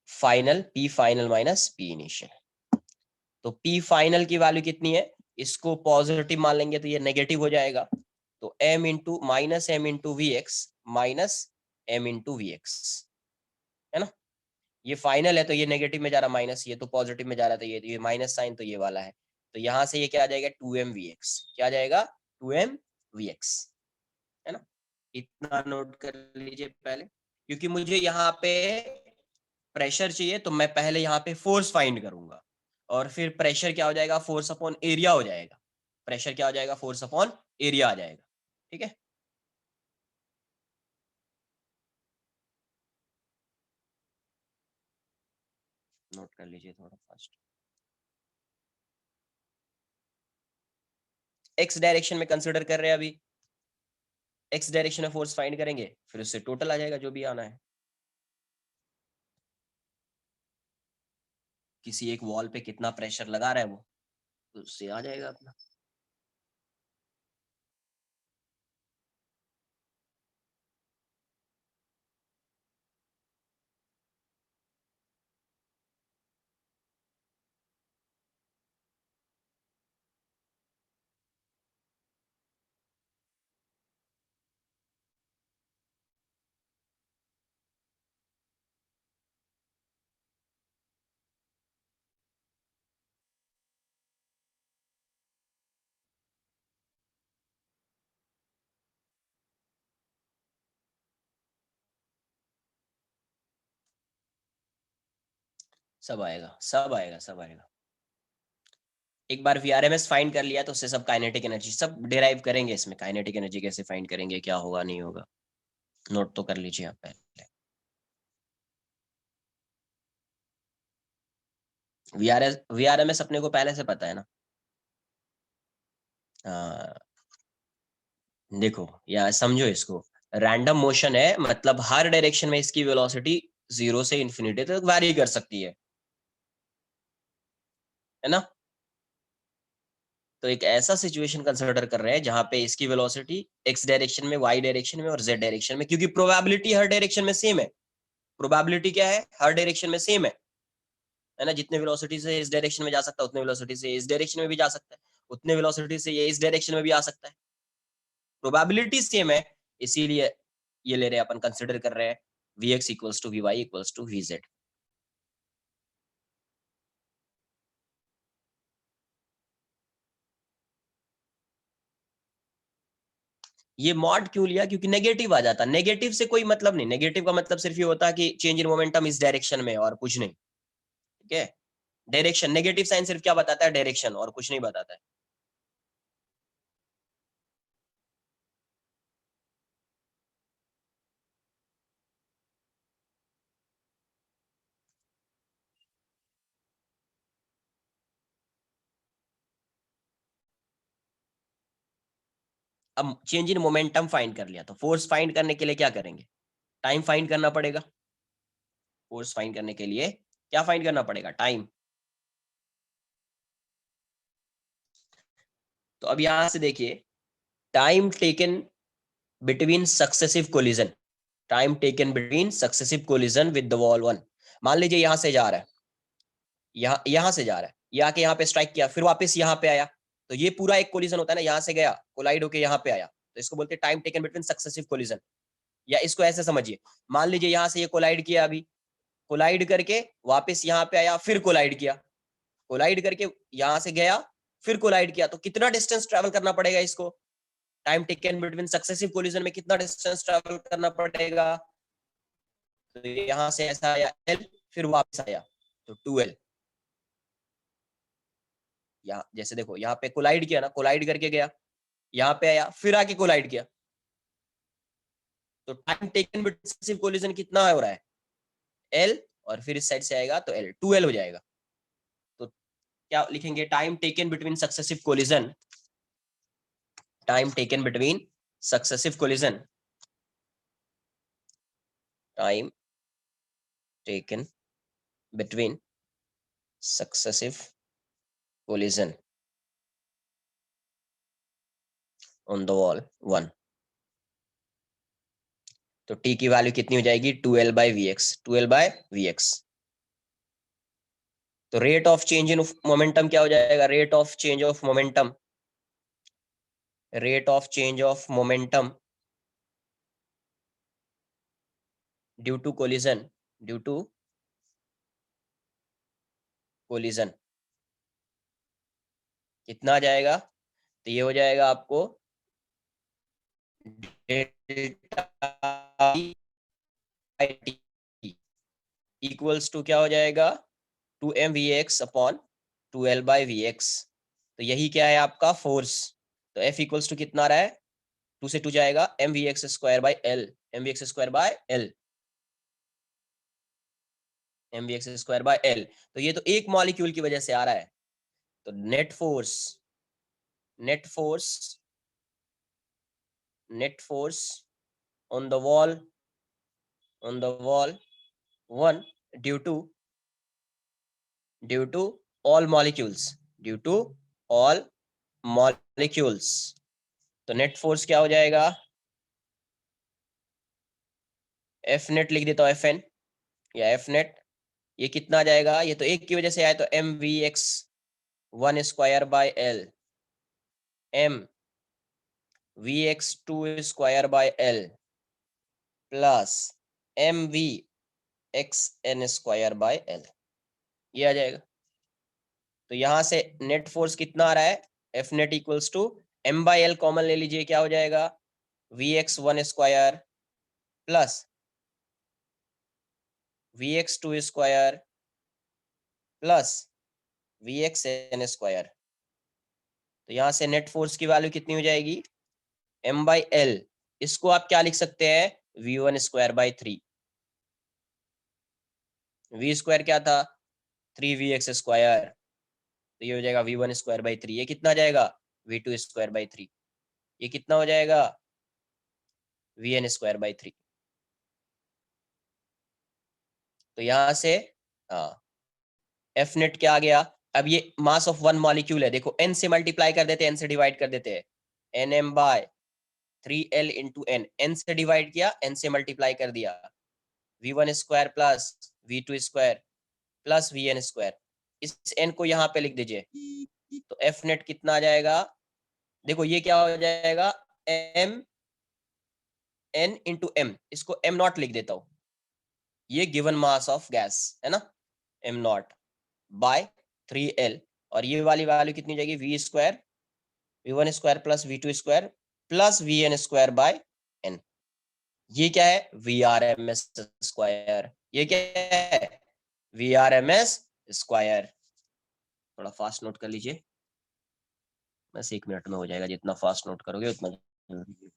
final P final minus P initial. तो पी फाइनल की वैल्यू कितनी है, इसको पॉजिटिव मान लेंगे तो ये नेगेटिव हो जाएगा, तो m into minus m into v x minus m into v x, है ना। ये फाइनल है तो ये नेगेटिव में जा रहा, माइनस, ये तो पॉजिटिव में जा रहा था, ये माइनस साइन तो ये वाला है, तो यहाँ से ये क्या आ जाएगा 2m vx, क्या आ जाएगा 2m vx, है ना। इतना नोट कर लीजिए पहले, क्योंकि मुझे यहाँ पे प्रेशर चाहिए, तो मैं पहले यहाँ पे फोर्स फाइंड करूंगा, और फिर प्रेशर क्या हो जाएगा, फोर्स अपॉन एरिया हो जाएगा, प्रेशर क्या हो जाएगा, फोर्स अपॉन एरिया आ जाएगा, ठीक है। नोट कर लीजिए थोड़ा फास्ट। एक्स डायरेक्शन में कंसिडर कर रहे हैं अभी, एक्स डायरेक्शन में फोर्स फाइंड करेंगे, फिर उससे टोटल आ जाएगा जो भी आना है। किसी एक वॉल पे कितना प्रेशर लगा रहा है वो, तो उससे आ जाएगा अपना। सब आएगा, सब आएगा, सब आएगा। एक बार वीआरएमएस फाइंड कर लिया तो उससे सब काइनेटिक एनर्जी सब डिराइव करेंगे, इसमें काइनेटिक एनर्जी कैसे फाइंड करेंगे, क्या होगा नहीं होगा, नोट तो कर लीजिए आप पहले। वीआरएमएस अपने को पहले से पता है ना। देखो या समझो इसको, रैंडम मोशन है, मतलब हर डायरेक्शन में इसकी वेलोसिटी 0 से इंफिनिटी तक वैरी कर सकती है ना। तो एक ऐसा सिचुएशन कंसिडर कर रहे हैं जहां पे इसकी वेलोसिटी एक्स डायरेक्शन में, वाई डायरेक्शन में और जेड डायरेक्शन में, क्योंकि प्रोबेबिलिटी हर डायरेक्शन में सेम है, प्रोबेबिलिटी क्या है, हर डायरेक्शन में सेम है ना। जितने वेलोसिटी से इस डायरेक्शन में जा सकता है उतने वेलोसिटी से इस डायरेक्शन में भी जा सकता है, उतने वेलोसिटी से ये इस डायरेक्शन में भी आ सकता है, प्रोबेबिलिटी सेम है। इसीलिए ये ले रहे हैं अपन, कंसिडर कर रहे हैं vx equals to vy equals to vz। ये मॉड क्यों लिया, क्योंकि नेगेटिव आ जाता, नेगेटिव से कोई मतलब नहीं, नेगेटिव का मतलब सिर्फ ये होता है कि चेंज इन मोमेंटम इस डायरेक्शन में और कुछ नहीं, ठीक है। डायरेक्शन, नेगेटिव साइन सिर्फ क्या बताता है, डायरेक्शन, और कुछ नहीं बताता है। अब चेंज इन मोमेंटम फाइंड कर लिया, तो फोर्स फाइंड करने के लिए क्या करेंगे, टाइम फाइंड करना पड़ेगा। फोर्स फाइंड करने के लिए क्या फाइंड करना पड़ेगा, टाइम। तो अब यहां से देखिए, time taken between successive collision, time taken between successive collision with the wall one. मान लीजिए यहां से जा रहा है, यहां से जा रहा है, ये आके यहाँ पे स्ट्राइक किया, फिर वापस यहाँ पे आया, तो ये पूरा एक कोलिजन होता है ना, यहाँ से गया, कोलाइड होके यहाँ पे आया, तो इसको बोलते हैं time taken between successive collision. या इसको ऐसे समझिए, मान लीजिए यहाँ से ये कोलाइड किया, अभी कोलाइड करके वापस यहाँ पे आया, फिर कोलाइड किया, कोलाइड करके यहाँ से गया, फिर कोलाइड किया, तो कितना डिस्टेंस ट्रेवल करना पड़ेगा इसको, time taken between successive collision में कितना डिस्टेंस ट्रेवल करना पड़ेगा। तो यहाँ से ऐसा आया एल, फिर वापस आया, तो 2l। यहाँ जैसे देखो, यहाँ पे कोलाइड किया ना, कोलाइड करके गया, यहाँ पे आया, फिर आके कोलाइड किया, तो time taken between successive collision कितना हो रहा है, एल, और फिर इस साइड से आएगा तो एल, 2l हो जाएगा। तो क्या लिखेंगे, time taken between successive collision, time taken between successive collision, time taken between successive collision on the wall one. तो टी की वैल्यू कितनी हो जाएगी, 2l by v x, 2l by v x. तो rate of change in momentum क्या हो जाएगा, rate of change of momentum, rate of change of momentum due to collision, due to collision कितना आ जाएगा, तो ये हो जाएगा आपको इक्वल्स टू क्या हो जाएगा, 2mvx upon 2l by v x. तो यही क्या है आपका फोर्स। तो F इक्वल्स टू कितना आ रहा है, 2 से 2 जाएगा, mvx square by L, mvx square by L, mvx square by L. तो ये तो एक मॉलिक्यूल की वजह से आ रहा है। तो net force, net force, net force on the wall, on the wall one, due to, due to all molecules, due to all molecules. तो नेट फोर्स क्या हो जाएगा, एफ नेट लिख देता हूँ, एफ एन या एफ नेट, ये कितना आ जाएगा, ये तो एक की वजह से आया, तो m v x 1 square by l, m v x 2 square by l plus m v x n square by l, ये आ जाएगा। तो यहां से नेट फोर्स कितना आ रहा है, f net equals to m by l common ले लीजिए, क्या हो जाएगा, v x 1 square plus v x 2 square plus v x n square. तो यहां से नेट फोर्स की वैल्यू कितनी हो जाएगी, एम बाई एल, इसको आप क्या लिख सकते हैं, v one square by 3, v square क्या था, 3vx स्क्वायर, तो ये हो जाएगा वी वन स्क्वायर बाई 3, ये कितना जाएगा, वी टू स्क्वायर बाई 3, ये कितना हो जाएगा, वी एन स्क्वायर बाई 3। तो यहां से एफ नेट क्या आ गया, अब ये मास ऑफ वन मॉलिक्यूल है, देखो एन से मल्टीप्लाई कर देते हैं, एन से डिवाइड कर देते हैं, n m by 3l into n, n से डिवाइड किया, एन से मल्टीप्लाई कर दिया, v one square plus v two square plus v n square, इस एन को यहाँ पे लिख दीजिए। तो एफ नेट कितना आ जाएगा, देखो ये क्या हो जाएगा, एम एन इंटू एम, इसको एम नॉट लिख देता हूं, ये गिवन मास ऑफ गैस है ना, एम नॉट बाय 3l, और ये वाली वैल्यू कितनी जाएगी, v square, v one square plus v two square plus v n square by n. ये क्या है, v R M s square, ये क्या है, v R M s square, थोड़ा फास्ट नोट कर लीजिए, बस 1 मिनट में हो जाएगा, जितना फास्ट नोट करोगे उतना जल्दी।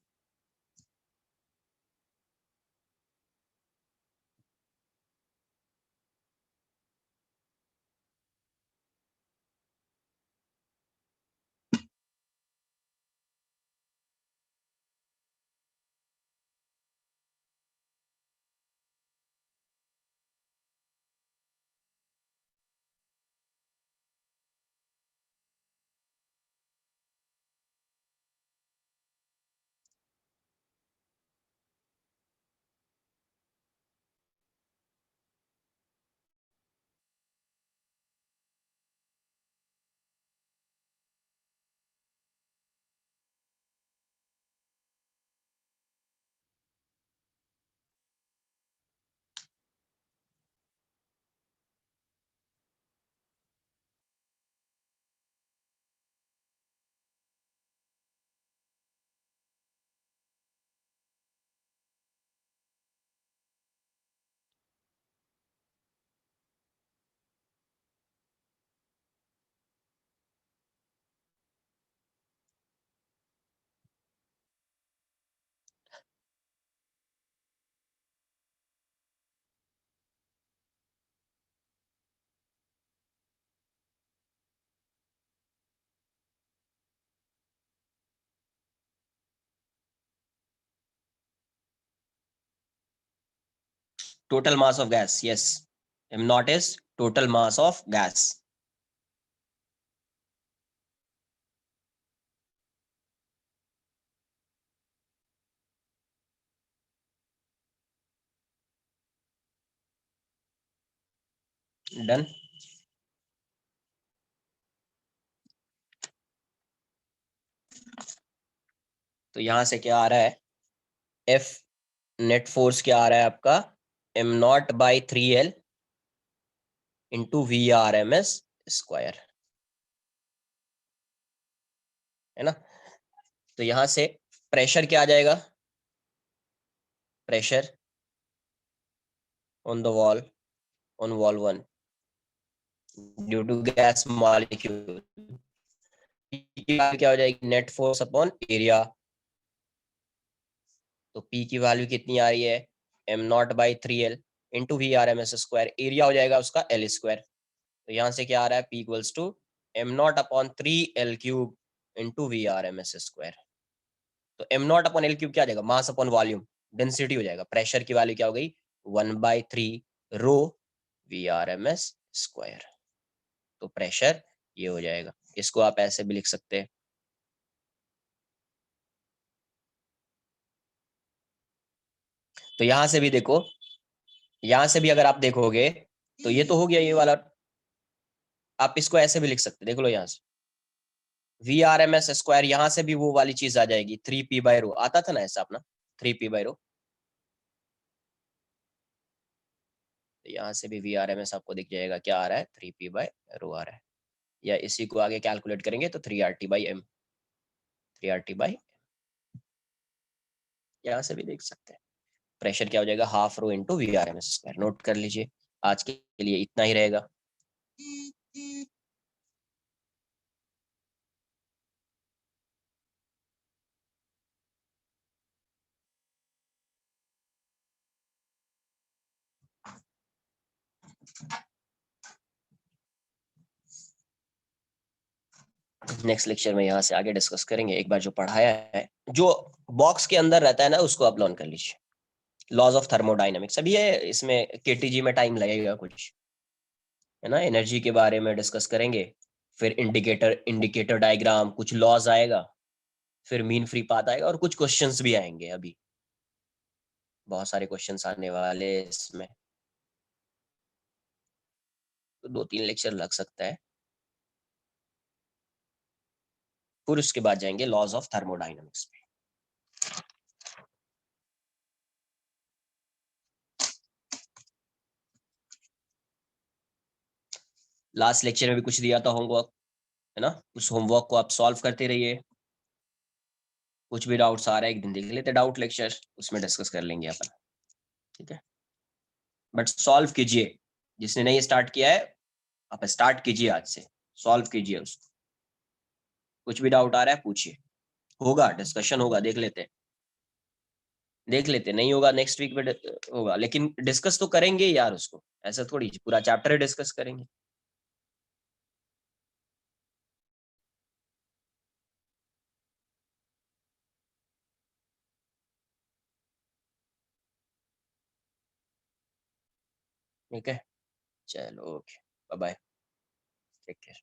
Total mass of gas, yes. M naught is total mass of gas. Done. तो यहां से क्या आ रहा है, F नेट फोर्स क्या आ रहा है आपका, M nought by 3L into VRMS square, है ना। तो यहां से प्रेशर क्या आ जाएगा, pressure on the wall, on wall 1 due to gas molecule, क्या हो जाएगी, नेट फोर्स अपॉन एरिया। तो P की वैल्यू कितनी आ रही है, M nought by 3L into VRMS square, area हो जाएगा उसका L स्क्वायर। तो यहाँ से क्या आ रहा है, P equals to M nought upon 3L cube into VRMS square. तो M nought upon L cube क्या आ जाएगा, मास अपॉन वॉल्यूम, डेंसिटी हो जाएगा। प्रेशर की वैल्यू क्या हो गई, 1/3 रो VRMS स्क्वायर। तो प्रेशर ये हो जाएगा, इसको आप ऐसे भी लिख सकते हैं। तो यहां से भी देखो, यहां से भी अगर आप देखोगे तो ये तो हो गया ये वाला, आप इसको ऐसे भी लिख सकते, देख लो यहाँ से VRMS स्क्वायर, यहां से भी वो वाली चीज आ जाएगी 3P/रो, आता था ना ऐसा अपना 3P/रो। तो यहाँ से भी VRMS आपको दिख जाएगा, क्या आ रहा है, 3P/रो आ रहा है। या इसी को आगे कैलकुलेट करेंगे तो 3RT/m, 3RT/m यहाँ से भी देख सकते हैं। प्रेशर क्या हो जाएगा, half rho into VRMS square. Note कर लीजिए, आज के लिए इतना ही रहेगा। नेक्स्ट लेक्चर में यहाँ से आगे डिस्कस करेंगे। एक बार जो पढ़ाया है, जो बॉक्स के अंदर रहता है ना, उसको आप लर्न कर लीजिए। लॉज ऑफ थर्मोडाइनमिक्स अभी है, इसमें केटीजी में टाइम लगेगा कुछ, है ना। एनर्जी के बारे में डिस्कस करेंगे, फिर इंडिकेटर डायग्राम, कुछ लॉज आएगा, फिर मीन फ्री पाथ आएगा, और कुछ क्वेश्चंस भी आएंगे। अभी बहुत सारे क्वेश्चंस आने वाले इसमें, तो 2-3 लेक्चर लग सकता है। फिर उसके बाद जाएंगे लॉज ऑफ थर्मोडाइनमिक्स पे। लास्ट लेक्चर में भी कुछ दिया था होमवर्क, है ना। उस होमवर्क को आप सॉल्व करते रहिए। कुछ भी डाउट्स आ रहा है, एक दिन देख लेते डाउट लेक्चर, उसमें डिस्कस कर लेंगे अपन, ठीक है। बट सॉल्व कीजिए, जिसने नहीं स्टार्ट किया है आप स्टार्ट कीजिए आज से, सॉल्व कीजिए उसको। कुछ भी डाउट आ रहा है पूछिए, होगा डिस्कशन होगा, देख लेते, नहीं होगा नेक्स्ट वीक में होगा, लेकिन डिस्कस तो करेंगे यार उसको, ऐसा थोड़ी पूरा चैप्टर ही डिस्कस करेंगे। ठीक है, चलो okay, bye bye, take care.